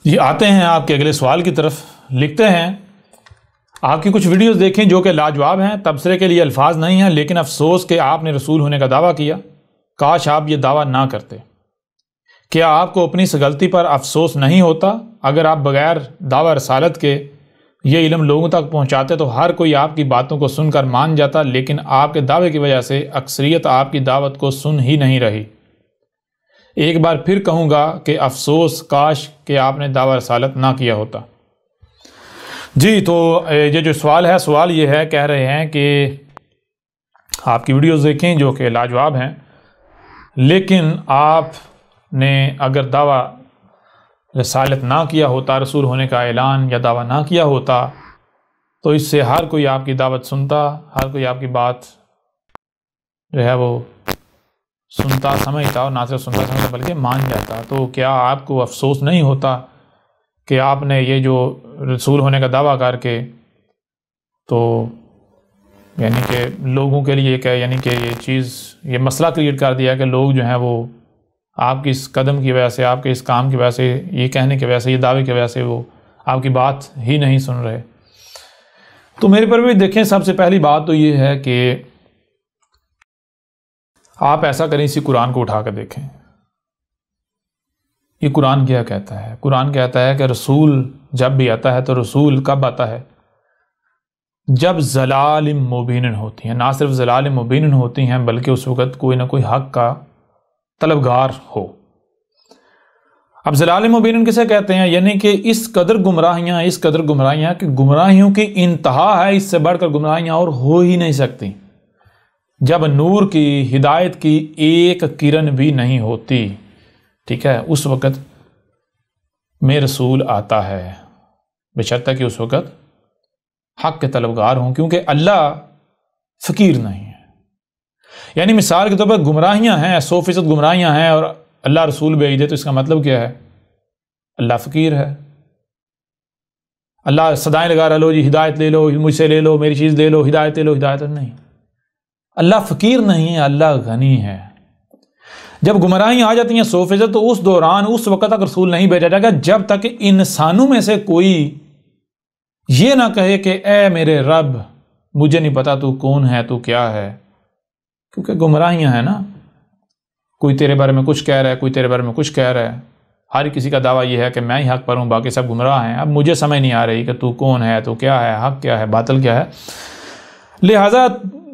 یہ آتے ہیں آپ کے اگلے سوال کی طرف. لکھتے ہیں آپ کی کچھ ویڈیوز دیکھیں جو کہ لاجواب ہیں، تبصرے کے لیے الفاظ نہیں ہیں، لیکن افسوس کہ آپ نے رسول ہونے کا دعویٰ کیا. کاش آپ یہ دعویٰ نہ کرتے. کیا آپ کو اپنی اس غلطی پر افسوس نہیں ہوتا؟ اگر آپ بغیر دعویٰ رسالت کے یہ علم لوگوں تک پہنچاتے تو ہر کوئی آپ کی باتوں کو سن کر مان جاتا، لیکن آپ کے دعوے کی وجہ سے اکثریت آپ کی دعوت کو سن ہی نہیں رہی. ایک بار پھر کہوں گا کہ افسوس، کاش کہ آپ نے دعویٰ رسالت نہ کیا ہوتا. جی تو یہ جو سوال یہ ہے، کہہ رہے ہیں کہ آپ کی ویڈیوز دیکھیں جو کہ لاجواب ہیں، لیکن آپ نے اگر دعویٰ رسالت نہ کیا ہوتا، رسول ہونے کا اعلان یا دعویٰ نہ کیا ہوتا، تو اس سے ہر کوئی آپ کی دعوت سنتا، ہر کوئی آپ کی بات جو ہے وہ سنتا سمجھتا، اور نہ صرف سنتا سمجھتا بلکہ مان جاتا. تو کیا آپ کو افسوس نہیں ہوتا کہ آپ نے یہ جو رسول ہونے کا دعویٰ کر کے تو یعنی کہ لوگوں کے لیے یعنی کہ یہ مسئلہ کریٹ کر دیا کہ لوگ جو ہیں وہ آپ کی اس قدم کی وجہ سے، آپ کے اس کام کی وجہ سے، یہ کہنے کی وجہ سے، یہ دعوے کی وجہ سے وہ آپ کی بات ہی نہیں سن رہے. تو میرے پر بھی دیکھیں، سب سے پہلی بات تو یہ ہے کہ آپ ایسا کریں، اسی قرآن کو اٹھا کر دیکھیں. یہ قرآن کیا کہتا ہے؟ قرآن کہتا ہے کہ رسول جب بھی آتا ہے تو رسول کب آتا ہے؟ جب ضلال مبین ہوتی ہیں. نہ صرف ضلال مبین ہوتی ہیں بلکہ اس وقت کوئی نہ کوئی حق کا طلبگار ہو. اب ضلال مبین کسے کہتے ہیں؟ یعنی کہ اس قدر گمراہیاں کہ گمراہیوں کی انتہا ہے، اس سے بڑھ کر گمراہیاں اور ہو ہی نہیں سکتی. جب نور کی، ہدایت کی ایک کرن بھی نہیں ہوتی، ٹھیک ہے، اس وقت میں رسول آتا ہے، بشرطہ کہ اس وقت حق کے طلبگار ہوں، کیونکہ اللہ فقیر نہیں ہے. یعنی مثال کے طور پر گمراہیاں ہیں، 100% گمراہیاں ہیں، اور اللہ رسول بھیج دے تو اس کا مطلب کیا ہے؟ اللہ فقیر ہے. اللہ صدائیں لگا رہا، لو جی ہدایت لے لو، مجھ سے لے لو، میری چیز لے لو، ہدایت لے لو. ہدایت نہیں. اللہ فقیر نہیں ہے، اللہ غنی ہے. جب گمراہیاں آ جاتی ہیں 100%، تو اس دوران، اس وقت تک رسول نہیں بھیجا جائے گا جب تک انسانوں میں سے کوئی یہ نہ کہے کہ اے میرے رب، مجھے نہیں پتا تو کون ہے، تو کیا ہے. کیونکہ گمراہیاں ہیں نا، کوئی تیرے بارے میں کچھ کہہ رہا ہے، کوئی تیرے بارے میں کچھ کہہ رہا ہے. ہر کسی کا دعویٰ یہ ہے کہ میں ہی حق پر ہوں، باقی سب گمراہ ہیں. اب مجھے سمجھ نہیں آ رہی کہ تو کون ہے، تو کیا ہے، حق کیا ہے، باطل کیا ہے. لہٰذا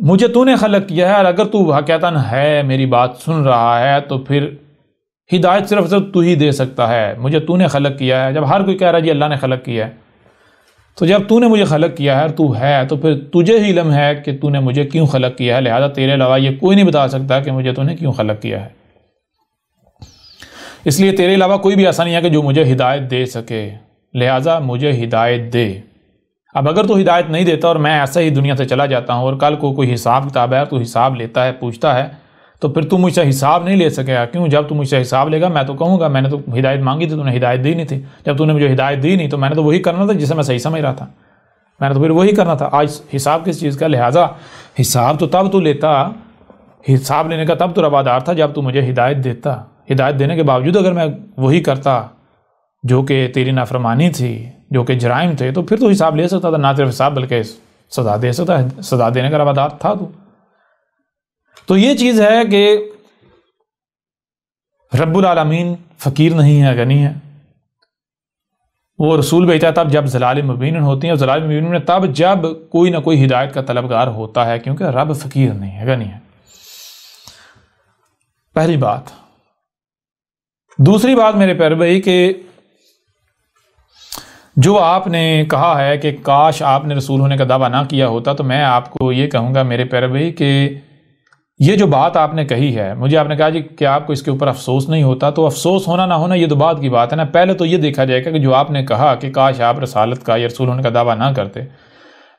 مجھے تو نے خلق کیا ہے، اور اگر تو حقیقتاً ہے، میری بات سن رہا ہے، تو پھر ہدایت صرف تو ہی دے سکتا ہے. مجھے تو نے خلق کیا ہے. جب ہر کوئی کہہ رہا ہے جی اللہ نے خلق کیا ہے، تو جب تو نے مجھے خلق کیا ہے، تو ہے، تو پھر تجھے ہی علم ہے کہ تو نے مجھے کیوں خلق کیا ہے. لہذا تیرے علاوہ یہ کوئی نہیں بتا سکتا کہ مجھے تو نے کیوں خلق کیا ہے. اس لیے تیرے علاوہ کوئی بھی ایسا نہیں ہے کہ جو مجھے ہدایت دے سکے. لہذا مجھے ہدایت دے. اب اگر تو ہدایت نہیں دیتا اور میں ایسا ہی دنیا سے چلا جاتا ہوں، اور کل کو کوئی حساب کتاب ہے، تو حساب لیتا ہے، پوچھتا ہے، تو پھر تو مجھ سے حساب نہیں لے سکے گا. کیوں؟ جب تو مجھ سے حساب لے گا میں تو کہوں گا میں نے تو ہدایت مانگی تھی، تو نے ہدایت دی نہیں تھی. جب تو نے مجھے ہدایت دی نہیں، تو میں نے تو وہی کرنا تھا جسے میں صحیح سمجھ رہا تھا. میں نے تو پھر وہی کرنا تھا. آج حساب کس چیز کا؟ لہٰذا حساب تو تب تو لیتا، حساب لینے کا تب تو روادار تھا جب تو مجھے ہدایت دیتا. ہدایت دینے کے باوجود اگر میں وہی کرتا جو کہ تیری نافرمانی تھی، جو کہ جرائم تھے، تو پھر تو حساب لے سکتا تھا. نہ صرف حساب بلکہ سزا دے سکتا ہے. سزا دینے کا روادار تھا تو یہ چیز ہے کہ رب العالمین فقیر نہیں ہے، غنی ہے. وہ رسول بھیجتا ہے تب جب ضلال مبین ہوتی ہیں، اور ضلال مبین میں تب جب کوئی نہ کوئی ہدایت کا طلبگار ہوتا ہے، کیونکہ رب فقیر نہیں ہے، غنی ہے. پہلی بات. دوسری بات میرے پیارے بھائی کہ جو آپ نے کہا ہے کہ کاش آپ نے رسول ہونے کا دعویٰ نہ کیا ہوتا، تو میں آپ کو یہ کہوں گا میرے پیارے بھائی کہ یہ جو بات آپ نے کہی ہے، مجھے آپ نے کہا جی کہ آپ کو اس کے اوپر افسوس نہیں ہوتا، تو افسوس ہونا نہ ہونا یہ تو بات کی بات ہے نا. پہلے تو یہ دیکھا جائے گا کہ جو آپ نے کہا کہ کاش آپ رسالت کا یا رسول ہونے کا دعویٰ نہ کرتے.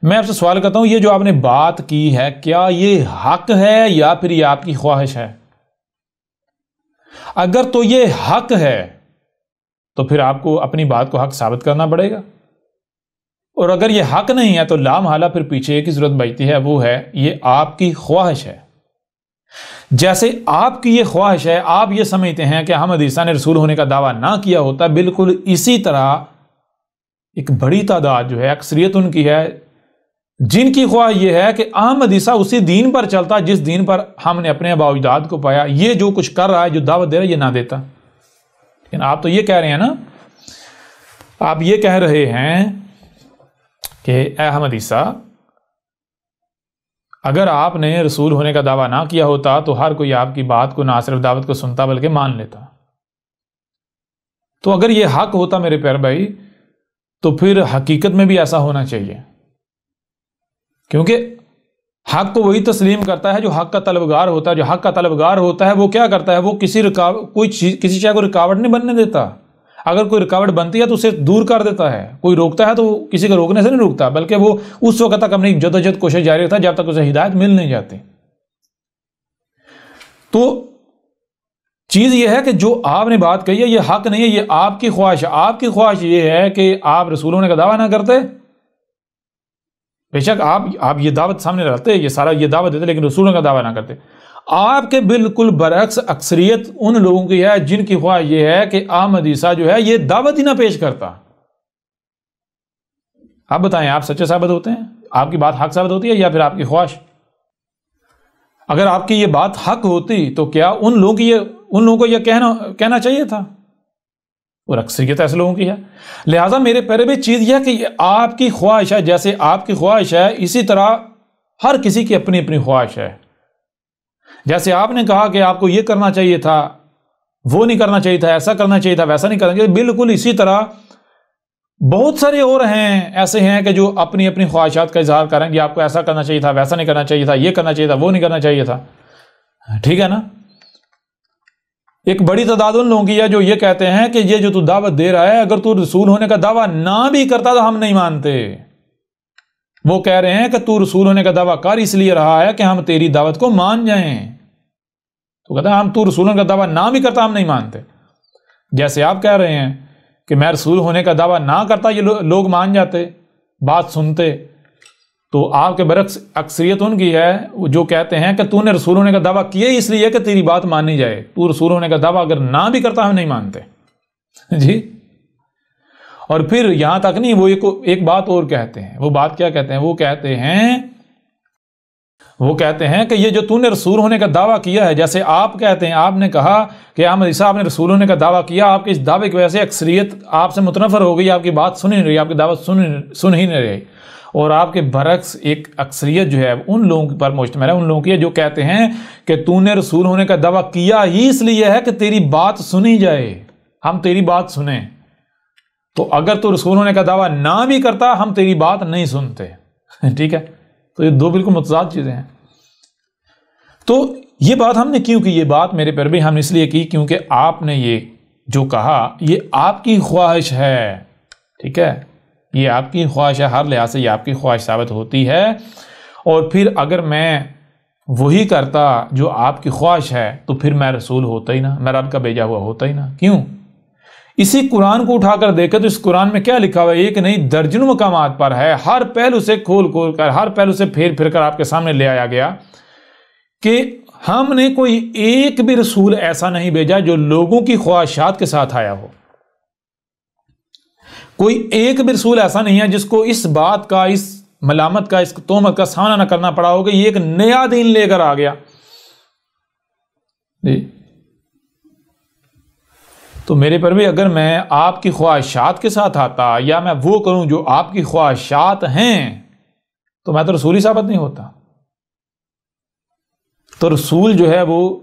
میں آپ سے سوال کرتا ہوں، یہ جو آپ نے بات کی ہے، کیا یہ حق ہے یا پھر یہ آپ کی خواہش ہے؟ اگر تو یہ حق ہے تو پھر آپ کو اپنی بات کو حق ثابت کرنا پڑے گا، اور اگر یہ حق نہیں ہے تو لا محالہ پھر پیچھے ایک ہی ضرورت بچتی ہے، وہ ہے یہ آپ کی خواہش ہے. جیسے آپ کی یہ خواہش ہے، آپ یہ سمجھتے ہیں کہ احمد عیسیٰ نے رسول ہونے کا دعویٰ نہ کیا ہوتا، بالکل اسی طرح ایک بڑی تعداد جو ہے، اکثریت ان کی ہے، جن کی خواہش یہ ہے کہ احمد عیسیٰ اسی دین پر چلتا جس دین پر ہم نے اپنے آباء و اجداد کو پایا، یہ جو کچھ کر رہا ہے، جو دعوت دے رہا ہے، یہ نہ دیتا۔ لیکن آپ تو یہ کہہ رہے ہیں نا، آپ یہ کہہ رہے ہیں کہ اے احمد عیسیٰ، اگر آپ نے رسول ہونے کا دعویٰ نہ کیا ہوتا تو ہر کوئی آپ کی بات کو نہ صرف دعوت کو سنتا بلکہ مان لیتا۔ تو اگر یہ حق ہوتا میرے پیارے بھائی، تو پھر حقیقت میں بھی ایسا ہونا چاہیے، کیونکہ حق کو وہی تسلیم کرتا ہے جو حق کا طلبگار ہوتا ہے۔ جو حق کا طلبگار ہوتا ہے وہ کیا کرتا ہے؟ وہ کسی شے کو رکاوٹ نہیں بننے دیتا۔ اگر کوئی رکاوٹ بنتی ہے تو اسے دور کر دیتا ہے۔ کوئی روکتا ہے تو کسی کو روکنے سے نہیں روکتا، بلکہ وہ اس وقت تک اپنی جدوجہد کوشش جاری رکھتا ہے جب تک اسے ہدایت مل نہیں جاتی۔ تو چیز یہ ہے کہ جو آپ نے بات کہی ہے یہ حق نہیں ہے، یہ آپ کی خواہش ہے۔ آپ کی خواہش یہ ہے کہ آپ رسول ہونے کا دعویٰ نہ کرتے۔ بے شک آپ یہ دعوت سامنے رکھتے، یہ سارا یہ دعوت دیتے، لیکن رسولوں کا دعویٰ نہ کرتے۔ آپ کے بالکل برعکس اکثریت ان لوگوں کی ہے جن کی خواہش یہ ہے کہ احمد عیسیٰ جو ہے یہ دعوت ہی نہ پیش کرتا۔ آپ بتائیں، آپ سچے ثابت ہوتے ہیں؟ آپ کی بات حق ثابت ہوتی ہے یا پھر آپ کی خواہش؟ اگر آپ کی یہ بات حق ہوتی تو کیا ان لوگوں کو یہ کہنا چاہیے تھا؟ اور اکثریت ایسے لوگوں کی ہے۔ لہٰذا میرے پیارے بھی چیز یہ ہے کہ یہ آپ کی خواہش ہے، جیسے آپ کی خواہش ہے اسی طرح ہر کسی کی اپنی اپنی خواہش ہے۔ جیسے آپ نے کہا کہ آپ کو یہ کرنا چاہیے تھا، وہ نہیں کرنا چاہیے تھا، ایسا کرنا چاہیے تھا، ویسا نہیں کرنا چاہیے، بالکل اسی طرح بہت سارے اور ایسے ہیں کہ جو اپنی اپنی خواہشات کا اظہار کریں گے، آپ کو ایسا کرنا چاہیے تھا، ویسا نہیں کرنا چاہیے تھا، یہ کرنا چاہیے تھا، وہ نہیں کرنا چاہیے تھا۔ ٹھیک ہے نا؟ ایک بڑی تعداد ان لوگوں کی ہے جو یہ کہتے ہیں کہ یہ جو تو دعوت دے رہا ہے، اگر تو رسول ہونے کا دعویٰ نہ بھی کرتا تو ہم نہیں مانتے۔ وہ کہہ رہے ہیں کہ تو رسول ہونے کا دعویٰ کر اس لیے رہا ہے کہ ہم تیری دعوت کو مان جائیں۔ تو کہتا ہے ہم تو رسول ہونے کا دعویٰ نہ بھی کرتا ہم نہیں مانتے۔ جیسے آپ کہہ رہے ہیں کہ میں رسول ہونے کا دعویٰ نہ کرتا یہ لوگ مان جاتے، بات سنتے، تو آپ کے برعکس اکثریت ان کی ہے جو کہتے ہیں کہ تو نے رسول ہونے کا دعویٰ کیا اس لیے کہ تیری بات مانی جائے، تو رسول ہونے کا دعویٰ اگر نہ بھی کرتا ہم نہیں مانتے۔ جی، اور پھر یہاں تک نہیں، وہ ایک بات اور کہتے ہیں۔ وہ بات کیا کہتے ہیں؟ وہ کہتے ہیں کہ یہ جو تو نے رسول ہونے کا دعویٰ کیا ہے، جیسے آپ کہتے ہیں، آپ نے کہا کہ احمد عیسیٰ آپ نے رسول ہونے کا دعویٰ کیا، آپ کے اس دعوے کی وجہ سے اکثریت آپ سے متنفر ہو گئی، آپ کی بات سن ہی نہیں رہی، آپ کی دعوت سن ہی نہیں رہی۔ اور آپ کے برعکس ایک اکثریت جو ہے ان لوگوں پر مشتمل ہے، ان لوگوں کی جو کہتے ہیں کہ تو نے رسول ہونے کا دعویٰ کیا ہی اس لیے ہے کہ تیری بات سنی جائے، ہم تیری بات سنیں۔ تو اگر تو رسول ہونے کا دعویٰ نہ بھی کرتا ہم تیری بات نہیں سنتے۔ ٹھیک ہے؟ تو یہ دو بالکل متضاد چیزیں ہیں۔ تو یہ بات ہم نے کیوں کی؟ یہ بات میرے پیارے بھائی ہم نے اس لیے کی کیونکہ آپ نے یہ جو کہا یہ آپ کی خواہش ہے۔ ٹھیک ہے؟ یہ آپ کی خواہش ہے، ہر لحاظ سے یہ آپ کی خواہش ثابت ہوتی ہے۔ اور پھر اگر میں وہی کرتا جو آپ کی خواہش ہے تو پھر میں رسول ہوتا ہی نہ، میں رب کا بھیجا ہوا ہوتا ہی نہ۔ کیوں؟ اسی قرآن کو اٹھا کر دیکھیں تو اس قرآن میں کیا لکھا ہوا ہے؟ ایک نہیں درجنوں مقامات پر ہے، ہر پہلو سے کھول کر، ہر پہلو سے پھیر کر آپ کے سامنے لے آیا گیا کہ ہم نے کوئی ایک بھی رسول ایسا نہیں بھیجا جو لوگوں کی خواہشات کے ساتھ آیا ہو۔ کوئی ایک بھی رسول ایسا نہیں ہے جس کو اس بات کا، اس ملامت کا، اس تہمت کا سامنا نہ کرنا پڑا ہوگا یہ ایک نیا دین لے کر آ گیا۔ جی، تو میرے پر بھی اگر میں آپ کی خواہشات کے ساتھ آتا یا میں وہ کروں جو آپ کی خواہشات ہیں تو میں تو رسول ہی ثابت نہیں ہوتا۔ تو رسول جو ہے وہ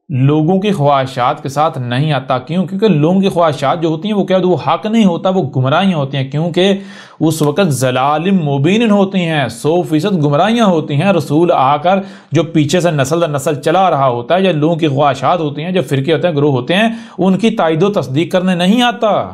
لوگوں کی خواہشات کے ساتھ نہیں آتا۔ کیوں؟ کیونکہ لوگوں کی خواہشات جو ہوتی ہیں وہ کیا، وہ حق نہیں ہوتا، وہ گمراہیاں ہوتی ہیں، کیونکہ اس وقت ضلال مبین ہوتی ہیں، 100% گمراہیاں ہوتی ہیں۔ رسول آ کر جو پیچھے سے نسل در نسل چلا رہا ہوتا ہے، یا لوگوں کی خواہشات ہوتی ہیں، جو فرقے ہوتے ہیں، گروہ ہوتے ہیں، ان کی تائید و تصدیق کرنے نہیں آتا،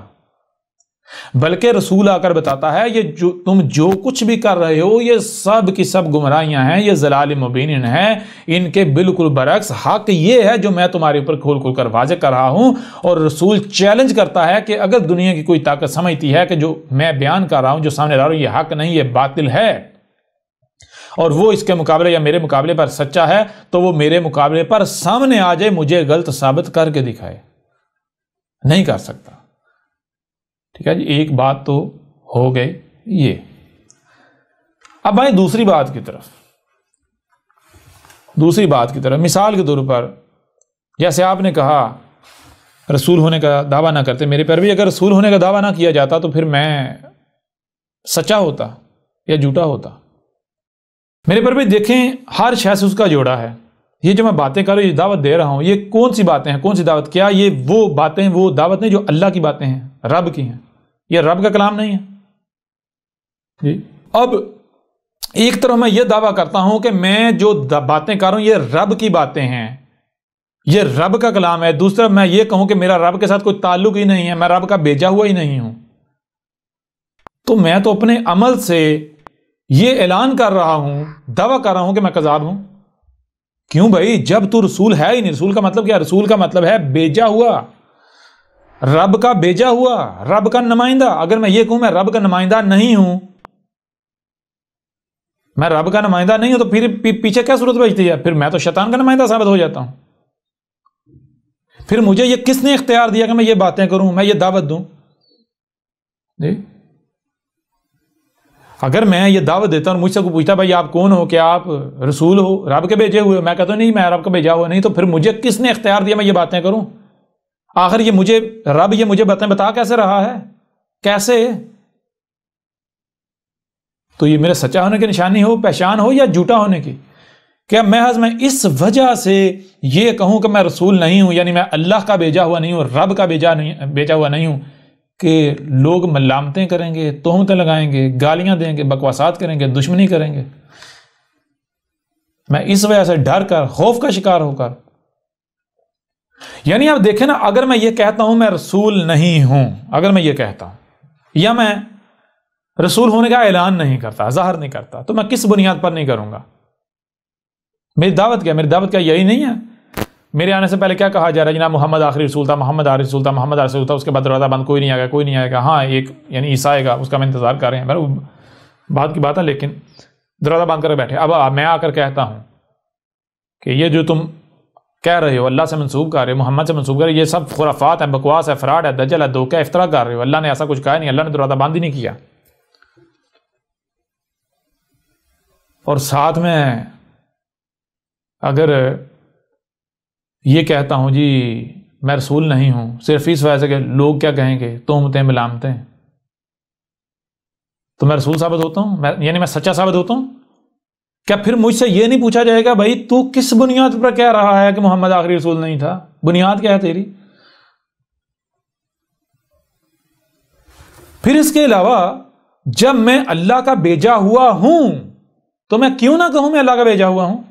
بلکہ رسول آ کر بتاتا ہے یہ جو تم جو کچھ بھی کر رہے ہو یہ سب کی سب گمراہیاں ہیں، یہ ضلال مبین ہیں، ان کے بالکل برعکس حق یہ ہے جو میں تمہارے اوپر کھول کر واضح کر رہا ہوں۔ اور رسول چیلنج کرتا ہے کہ اگر دنیا کی کوئی طاقت سمجھتی ہے کہ جو میں بیان کر رہا ہوں، جو سامنے لا رہا ہوں، یہ حق نہیں، یہ باطل ہے، اور وہ اس کے مقابلے یا میرے مقابلے پر سچا ہے تو وہ میرے مقابلے پر سامنے آ جائے، مجھے غلط ثابت کر کے دکھائے۔ نہیں کر سکتا۔ ٹھیک ہے جی، ایک بات تو ہو گئی یہ۔ اب آئیں دوسری بات کی طرف۔ مثال کے طور پر جیسے آپ نے کہا رسول ہونے کا دعویٰ نہ کرتے، میرے پر بھی اگر رسول ہونے کا دعویٰ نہ کیا جاتا تو پھر میں سچا ہوتا یا جھوٹا ہوتا؟ میرے پر بھی دیکھیں ہر شے سے اس کا جوڑا ہے۔ یہ جو میں باتیں کر رہا ہوں، یہ دعوت دے رہا ہوں، یہ کون سی باتیں ہیں، کون سی دعوت؟ کیا یہ وہ باتیں، وہ دعوت نہیں جو اللہ کی باتیں ہیں، رب کی ہیں؟ یہ رب کا کلام نہیں ہے جی۔ اب ایک طرف میں یہ دعویٰ کرتا ہوں کہ میں جو باتیں کر رہا ہوں یہ رب کی باتیں ہیں، یہ رب کا کلام ہے۔ دوسرا میں یہ کہوں کہ میرا رب کے ساتھ کوئی تعلق ہی نہیں ہے، میں رب کا بھیجا ہوا ہی نہیں ہوں، تو میں تو اپنے عمل سے یہ اعلان کر رہا ہوں، دعویٰ کر رہا ہوں کہ میں کذاب ہوں۔ کیوں بھائی؟ جب تو رسول ہے ہی نہیں۔ رسول کا مطلب کیا؟ رسول کا مطلب ہے بھیجا ہوا، رب کا بھیجا ہوا، رب کا نمائندہ۔ اگر میں یہ کہوں میں رب کا نمائندہ نہیں ہوں، میں رب کا نمائندہ نہیں ہوں، تو پھر پیچھے کیا صورت بچتی ہے؟ پھر میں تو شیطان کا نمائندہ ثابت ہو جاتا ہوں۔ پھر مجھے یہ کس نے اختیار دیا کہ میں یہ باتیں کروں، میں یہ دعوت دوں جی؟ اگر میں یہ دعوت دیتا ہوں، مجھ سے کوئی پوچھتا بھائی آپ کون ہو، کیا آپ رسول ہو، رب کے بھیجے ہوئے ہو؟ میں کہتا ہوں نہیں، میں رب کا بھیجا ہوا نہیں، تو پھر مجھے کس نے اختیار دیا میں یہ باتیں کروں؟ آخر یہ مجھے باتیں بتا کیسے رہا ہے، کیسے؟ تو یہ میرے سچا ہونے کی نشانی ہو، پہچان ہو، یا جھوٹا ہونے کی؟ کیا محض میں اس وجہ سے یہ کہوں کہ میں رسول نہیں ہوں، یعنی میں اللہ کا بھیجا ہوا نہیں ہوں، رب کا بھیجا ہوا نہیں ہوں، کہ لوگ ملامتیں کریں گے، تہمتیں لگائیں گے، گالیاں دیں گے، بکواسات کریں گے، دشمنی کریں گے؟ میں اس وجہ سے ڈر کر، خوف کا شکار ہو کر، یعنی آپ دیکھیں نا، اگر میں یہ کہتا ہوں میں رسول نہیں ہوں، اگر میں یہ کہتا ہوں یا میں رسول ہونے کا اعلان نہیں کرتا، ظاہر نہیں کرتا، تو میں کس بنیاد پر نہیں کروں گا؟ میری دعوت کیا؟ میری دعوت کیا یہی نہیں ہے؟ میرے آنے سے پہلے کیا کہا جا رہا ہے؟ جناب محمد آخری رسول تھا، محمد آخری رسول تھا، محمد آخری رسول تھا، اس کے بعد دروازہ بند، کوئی نہیں آئے گا، کوئی نہیں آئے گا۔ ہاں ایک یعنی عیسیٰ آئے گا، اس کا میں انتظار کر رہے ہیں، بات کی بات ہے، لیکن دروازہ بند کر بیٹھے۔ اب میں آ کر کہتا ہوں کہ یہ جو تم کہہ رہے ہو اللہ سے منسوب کر رہے ہو، محمد سے منسوب کر رہے ہو، یہ سب خرافات ہے، بکواس ہے، فراڈ ہے، دجل ہے، دھوکہ، افطرا کر رہے ہو، اللہ نے ایسا کچھ کہا نہیں، اللہ نے دروازہ بند ہی نہیں کیا۔ اور ساتھ میں اگر یہ کہتا ہوں جی میں رسول نہیں ہوں صرف اس وجہ سے کہ لوگ کیا کہیں گے، تہمتیں ملامتیں، تو میں رسول ثابت ہوتا ہوں، یعنی میں سچا ثابت ہوتا ہوں؟ کیا پھر مجھ سے یہ نہیں پوچھا جائے گا بھائی تو کس بنیاد پر کہہ رہا ہے کہ محمد آخری رسول نہیں تھا؟ بنیاد کیا ہے تیری؟ پھر اس کے علاوہ جب میں اللہ کا بھیجا ہوا ہوں تو میں کیوں نہ کہوں میں اللہ کا بھیجا ہوا ہوں؟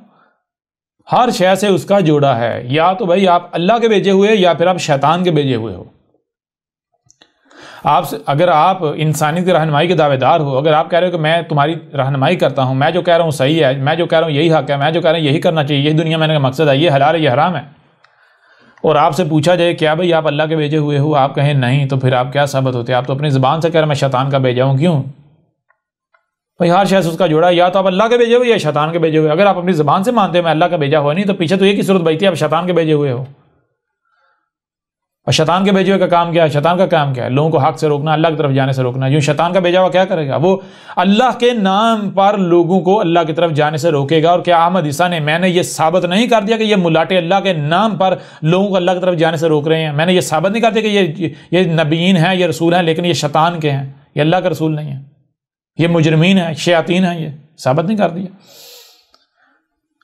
ہر شے سے اس کا جوڑا ہے، یا تو بھائی آپ اللہ کے بھیجے ہوئے یا پھر آپ شیطان کے بھیجے ہوئے ہو۔ اگر آپ انسانیت کی رہنمائی کے دعوے دار ہو، اگر آپ کہہ رہے ہو کہ میں تمہاری رہنمائی کرتا ہوں، میں جو کہہ رہا ہوں صحیح ہے، میں جو کہہ رہا ہوں یہی حق ہے، میں جو کہہ رہا ہوں یہی کرنا چاہیے، یہی دنیا میں نے مقصد ہے، یہ حلال ہے، یہ حرام ہے، اور آپ سے پوچھا جائے کیا بھائی آپ اللہ کے بھیجے ہوئے ہو، آپ کہیں نہیں، تو پھر آپ کیا ثابت ہوتے؟ آپ تو اپنی زبان سے کہہ رہے ہیں میں شیطان کا بھیجا ہوں۔ کیوں بھائی؟ ہر شے سے اس کا جوڑا ہے، یا تو آپ اللہ کے بھیجے ہوئے یا شیطان کے بھیجے ہوئے۔ اگر آپ اپنی زبان سے مانتے ہیں میں اللہ کا بھیجا ہوا نہیں، تو پیچھے تو ایک ہی صورت بچتی ہے، آپ شیطان کے بھیجے ہوئے ہو۔ اور شیطان کے بھیجے ہوئے کا کام کیا ہے؟ شیطان کا کام کیا ہے؟ لوگوں کو حق سے روکنا، اللہ کی طرف جانے سے روکنا۔ یوں شیطان کا بھیجا ہوا کیا کرے گا؟ وہ اللہ کے نام پر لوگوں کو اللہ کی طرف جانے سے روکے گا۔ اور کیا احمد عیسیٰ نے میں نے یہ ثابت نہیں کر دیا کہ یہ ملاٹے اللہ کے نام پر لوگوں کو اللہ کی طرف جانے سے روک رہے ہیں؟ میں نے یہ ثابت نہیں کر دیا کہ یہ نبیین ہیں، یہ رسول ہیں، لیکن یہ شیطان کے ہیں، یہ اللہ کا رسول نہیں ہے، یہ مجرمین ہیں، شیاطین ہیں، یہ ثابت نہیں کر دیا؟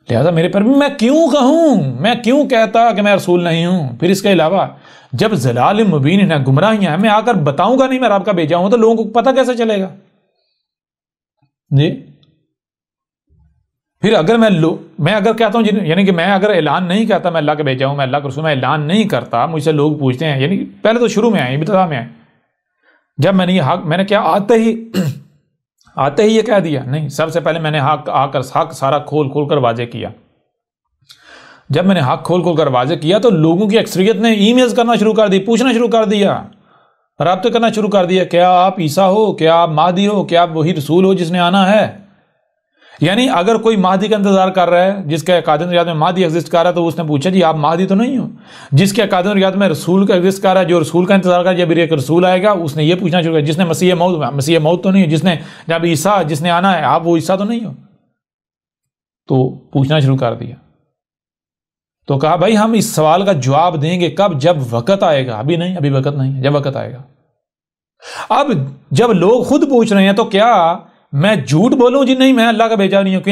لہذا میرے پر بھی میں کیوں کہوں، میں کیوں کہتا کہ میں رسول نہیں ہوں؟ پھر اس کے علاوہ جب ضلال مبین ہے، گمراہیاں ہیں، میں آ کر بتاؤں گا نہیں میں رب کا بھیجا ہوں تو لوگوں کو پتہ کیسے چلے گا جی؟ پھر اگر میں اگر کہتا ہوں یعنی کہ میں اگر اعلان نہیں کرتا میں اللہ کا بھیجا ہوں، میں اللہ کا رسول، میں اعلان نہیں کرتا، مجھ سے لوگ پوچھتے ہیں، یعنی پہلے تو شروع میں آئے، ابتدا میں آئے، جب میں نے یہ حق، میں نے کیا آتے ہی یہ کہہ دیا؟ نہیں، سب سے پہلے میں نے حق سارا کھول کھول کر واضح کیا۔ جب میں نے حق کھول کھول کر واضح کیا تو لوگوں کی اکثریت نے ای میلز کرنا شروع کر دی، پوچھنا شروع کر دیا، رابطے کرنا شروع کر دیا، کیا آپ عیسیٰ ہو، کیا آپ مہدی ہو، کیا آپ وہی رسول ہو جس نے آنا ہے؟ یعنی اگر کوئی مہدی کا انتظار کر رہا ہے، جس کے عقائد نظریات میں مہدی ایگزسٹ کر رہا ہے، تو اس نے پوچھا جی آپ مہدی تو نہیں ہو؟ جس کے عقائد نظریات میں رسول کا ایگزسٹ کر رہا ہے، جو رسول کا انتظار کر رہا ہے جب ایک رسول آئے گا، اس نے یہ پوچھنا شروع کیا جس نے مسیح موت تو نہیں ہو، جس نے جب عیسیٰ جس نے آنا ہے آپ وہ عیسیٰ تو نہیں ہو؟ تو پوچھنا شروع کر دیا. تو کہا بھائی ہم اس سوال کا جواب دیں گے کب؟ جب وقت آئے گا. ابھی نہیں، ابھی وقت نہیں ہے، جب وقت آئے گا. اب جب لوگ خود پوچھ رہے ہیں تو کیا میں جھوٹ بولوں جی نہیں میں اللہ کا بھیجا نہیں ہوں؟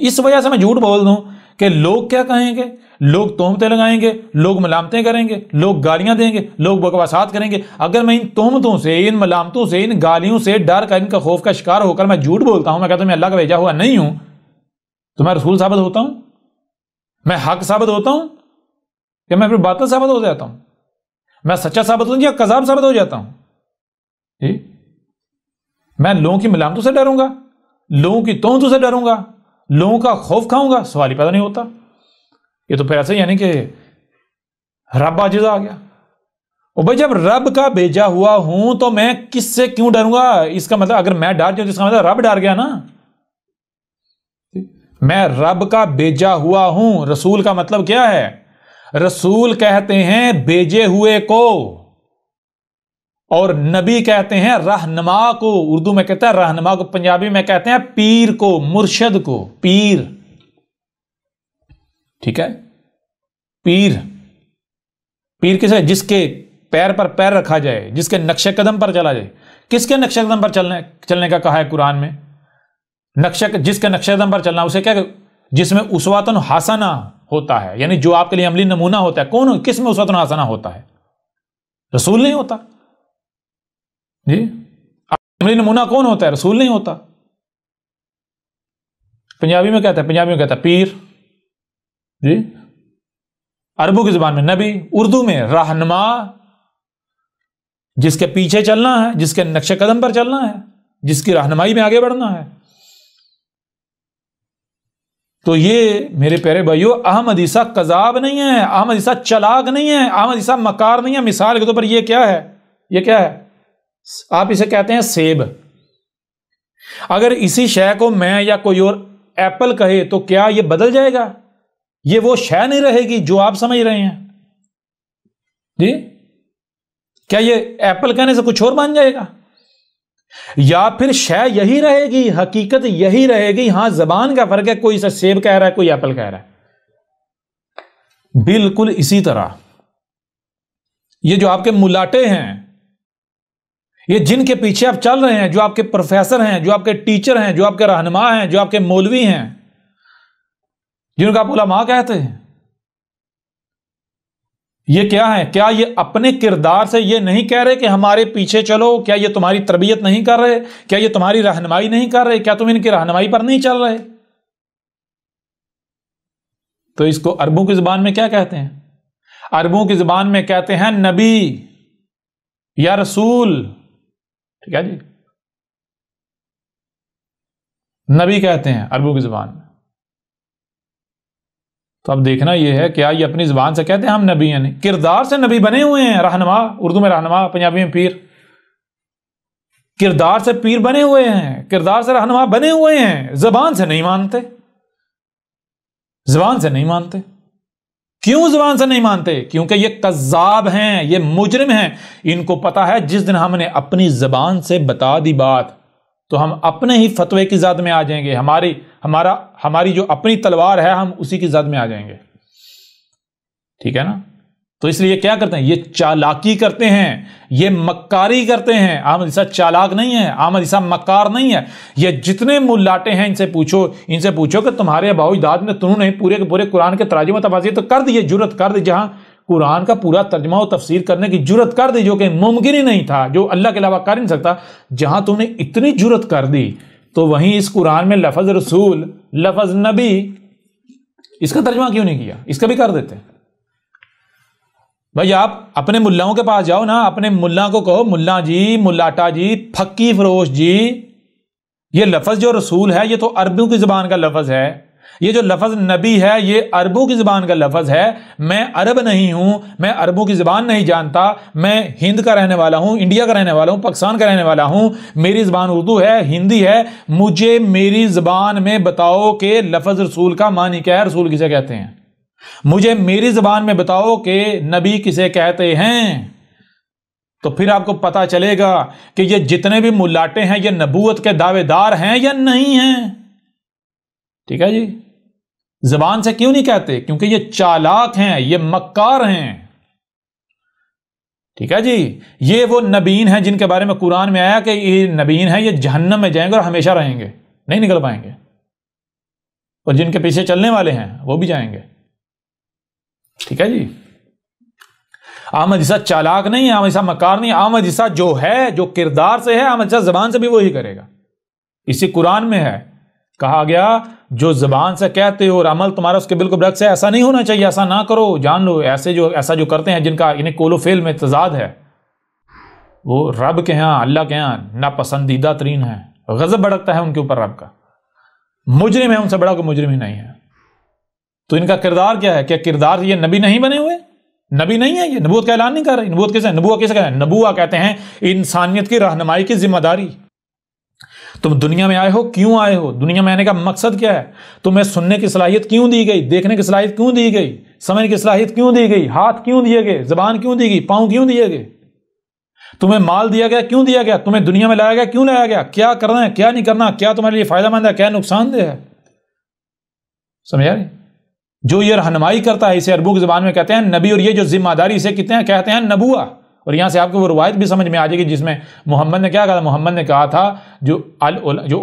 اس وجہ سے میں جھوٹ بول دوں کہ لوگ کیا کہیں گے، لوگ تہمتیں لگائیں گے، لوگ ملامتیں کریں گے، لوگ گالیاں دیں گے، لوگ بکواسات کریں گے. اگر میں ان تہمتوں سے، ان ملامتوں سے، ان گالیوں سے ڈر کر، ان کا خوف کا شکار ہو کر میں جھوٹ بولتا ہوں، میں کہتا ہوں میں اللہ کا بھیجا ہوا نہیں ہوں، تو میں رسول ثابت ہوتا ہوں؟ میں حق ثابت ہوتا ہوں یا میں پھر باطل ثابت ہو جاتا ہوں؟ میں سچا ثابت ہوں یا کذاب ثابت ہو جاتا ہوں؟ میں لوگوں کی ملامتوں سے ڈروں گا، لوگوں کی تہمتوں سے ڈروں گا، لوگوں کا خوف کھاؤں گا؟ سوال ہی پیدا نہیں ہوتا. یہ تو پھر ایسے یعنی کہ رب عاجز آ گیا. اور بھائی جب رب کا بھیجا ہوا ہوں تو میں کس سے کیوں ڈروں گا؟ اس کا مطلب اگر میں ڈر جاؤں اس کا مطلب رب ڈر گیا نا. میں رب کا بھیجا ہوا ہوں. رسول کا مطلب کیا ہے؟ رسول کہتے ہیں بھیجے ہوئے کو، اور نبی کہتے ہیں رہنما کو. اردو میں کہتے ہیں رہنما کو، پنجابی میں کہتے ہیں پیر کو، مرشد کو. پیر، ٹھیک ہے، پیر. پیر کسے؟ جس کے پیر پر پیر رکھا جائے، جس کے نقش قدم پر چلا جائے. کس کے نقش قدم پر چلنے کا کہا ہے قرآن میں؟ جس کے نقش قدم پر چلنا اسے کیا؟ جس میں اسوۃ حسنہ ہوتا ہے، یعنی جو آپ کے لیے عملی نمونہ ہوتا ہے. کون؟ کس میں اسوۃ حسنہ ہوتا ہے؟ رسول نہیں ہوتا جی. عملی نمونہ کون ہوتا ہے؟ رسول نہیں ہوتا. پنجابی میں کہتا ہے پیر جی، عربوں کی زبان میں نبی، اردو میں رہنما. جس کے پیچھے چلنا ہے، جس کے نقش قدم پر چلنا ہے، جس کی رہنمائی میں آگے بڑھنا ہے. تو یہ میرے پیارے بھائیو، احمد عیسیٰ کذاب نہیں ہے، احمد عیسیٰ چلاک نہیں ہے، احمد عیسیٰ مکار نہیں ہے. مثال کے طور پر یہ کیا ہے؟ یہ کیا ہے؟ آپ اسے کہتے ہیں سیب. اگر اسی شے کو میں یا کوئی اور ایپل کہے تو کیا یہ بدل جائے گا؟ یہ وہ شے نہیں رہے گی جو آپ سمجھ رہے ہیں جی. کیا یہ ایپل کہنے سے کچھ اور بن جائے گا؟ یا پھر شے یہی رہے گی، حقیقت یہی رہے گی. ہاں زبان کا فرق ہے، کوئی اسے سیب کہہ رہا ہے، کوئی ایپل کہہ رہا ہے. بالکل اسی طرح یہ جو آپ کے ملاٹے ہیں، یہ جن کے پیچھے آپ چل رہے ہیں، جو آپ کے پروفیسر ہیں، جو آپ کے ٹیچر ہیں، جو آپ کے رہنما ہیں، جو آپ کے مولوی ہیں، جن کو آپ علماء کہتے ہیں، یہ کیا ہے؟ کیا یہ اپنے کردار سے یہ نہیں کہہ رہے کہ ہمارے پیچھے چلو؟ کیا یہ تمہاری تربیت نہیں کر رہے؟ کیا یہ تمہاری رہنمائی نہیں کر رہے؟ کیا تم ان کی رہنمائی پر نہیں چل رہے؟ تو اس کو عربوں کی زبان میں کیا کہتے ہیں؟ عربوں کی زبان میں کہتے ہیں نبی یا رسول. ٹھیک ہے جی، نبی کہتے ہیں عربوں کی زبان میں. تو اب دیکھنا یہ ہے کیا یہ اپنی زبان سے کہتے ہیں ہم نبی ہیں؟ نہیں، کردار سے نبی بنے ہوئے ہیں. رہنما، اردو میں رہنما، پنجابی میں پیر. کردار سے پیر بنے ہوئے ہیں، کردار سے رہنما بنے ہوئے ہیں، زبان سے نہیں مانتے. زبان سے نہیں مانتے. کیوں زبان سے نہیں مانتے؟ کیونکہ یہ کذاب ہیں، یہ مجرم ہیں. ان کو پتا ہے جس دن ہم نے اپنی زبان سے بتا دی بات تو ہم اپنے ہی فتوے کی زد میں آ جائیں گے. ہماری جو اپنی تلوار ہے ہم اسی کی زد میں آ جائیں گے. ٹھیک ہے نا؟ تو اس لیے کیا کرتے ہیں؟ یہ چالاکی کرتے ہیں، یہ مکاری کرتے ہیں. احمد عیسیٰ چالاک نہیں ہے، احمد عیسیٰ مکار نہیں ہے. یہ جتنے ملاٹے ہیں ان سے پوچھو کہ تمہارے آباء و اجداد نے تنہوں نے پورے کے پورے قرآن کے تراجم و تفاسیر تو کر دیے، جرت کر دی، جہاں قرآن کا پورا ترجمہ و تفسیر کرنے کی جرت کر دی جو کہ ممکن ہی نہیں تھا، جو اللہ کے علاوہ کر نہیں سکتا. جہاں تم نے اتنی جرت کر دی تو وہیں اس قرآن میں لفظ رسول، لفظ نبی، اس کا ترجمہ کیوں نہیں کیا؟ اس کا بھی کر دیتے. بھائی آپ اپنے ملاؤں کے پاس جاؤ نا، اپنے ملا کو کہو ملا جی، ملاٹا جی، پھکی فروش جی، یہ لفظ جو رسول ہے یہ تو عربوں کی زبان کا لفظ ہے. یہ جو لفظ نبی ہے یہ عربوں کی زبان کا لفظ ہے، میں عرب نہیں ہوں، میں عربوں کی زبان نہیں جانتا، میں ہند کا رہنے والا ہوں، انڈیا کا رہنے والا ہوں، پاکستان کا رہنے والا ہوں، میری زبان اردو ہے، ہندی ہے، مجھے میری زبان میں بتاؤ کہ لفظ رسول کا معنی کیا ہے، رسول کسے کہتے ہیں، مجھے میری زبان میں بتاؤ کہ نبی کسے کہتے ہیں، تو پھر آپ کو پتا چلے گا کہ یہ جتنے بھی ملاٹے ہیں یہ نبوت کے دعوے دار ہیں یا نہیں ہیں۔ ٹھیک ہے جی، زبان سے کیوں نہیں کہتے؟ کیونکہ یہ چالاک ہیں، یہ مکار ہیں۔ ٹھیک ہے جی، یہ وہ نبیین ہیں جن کے بارے میں قرآن میں آیا کہ یہ نبیین ہیں، یہ جہنم میں جائیں گے اور ہمیشہ رہیں گے، نہیں نکل پائیں گے، اور جن کے پیچھے چلنے والے ہیں وہ بھی جائیں گے۔ ٹھیک ہے جی، احمد عیسیٰ چالاک نہیں ہے، احمد عیسیٰ مکار نہیں ہے، احمد عیسیٰ جو ہے، جو کردار سے ہے، احمد عیسیٰ زبان سے بھی وہی کرے گا۔ اسی قرآن میں ہے، کہا گیا جو زبان سے کہتے ہو اور عمل تمہارا اس کے بالکل برعکس ہے، ایسا نہیں ہونا چاہیے، ایسا نہ کرو، جان لو ایسا جو کرتے ہیں جن کا انہیں قول و فعل میں تضاد ہے، وہ رب کے ہاں، اللہ کے ہاں ناپسندیدہ ترین ہے، غضب بھڑکتا ہے ان کے اوپر رب کا، مجرم ہے، ان سے بڑا کوئی مجرم ہی نہیں ہے۔ تو ان کا کردار کیا ہے؟ کیا کردار یہ نبی نہیں بنے ہوئے؟ نبی نہیں ہے، یہ نبوت کا اعلان نہیں کر رہے۔ نبوت کیسے؟ نبوت کیسے کہتے ہیں؟ نبوت کہتے ہیں انسانیت کی رہنمائی کی ذمہ داری۔ تم دنیا میں آئے ہو، کیوں آئے ہو؟ دنیا میں آنے کا مقصد کیا ہے؟ تمہیں سننے کی صلاحیت کیوں دی گئی؟ دیکھنے کی صلاحیت کیوں دی گئی؟ سمجھنے کی صلاحیت کیوں دی گئی؟ ہاتھ کیوں دیے گئے؟ زبان کیوں دی گئی؟ پاؤں کیوں دیے گئے؟ تمہیں مال دیا گیا کیوں دیا گیا؟ تمہیں دنیا میں لایا گیا کیوں لایا گیا؟ کیا کرنا ہے، کیا نہیں کرنا، کیا تمہارے لیے فائدہ مند ہے، کیا نقصان دہ ہے؟ سمجھا رہی؟ جو یہ رہنمائی کرتا ہے اسے عربوں کی زبان میں کہتے ہیں نبی، اور یہ جو ذمہ داری اسے کہتے ہیں نبوہ۔ اور یہاں سے آپ کو وہ روایت بھی سمجھ میں آ جائے گی جس میں محمد نے کیا کہا تھا؟ محمد نے کہا تھا جو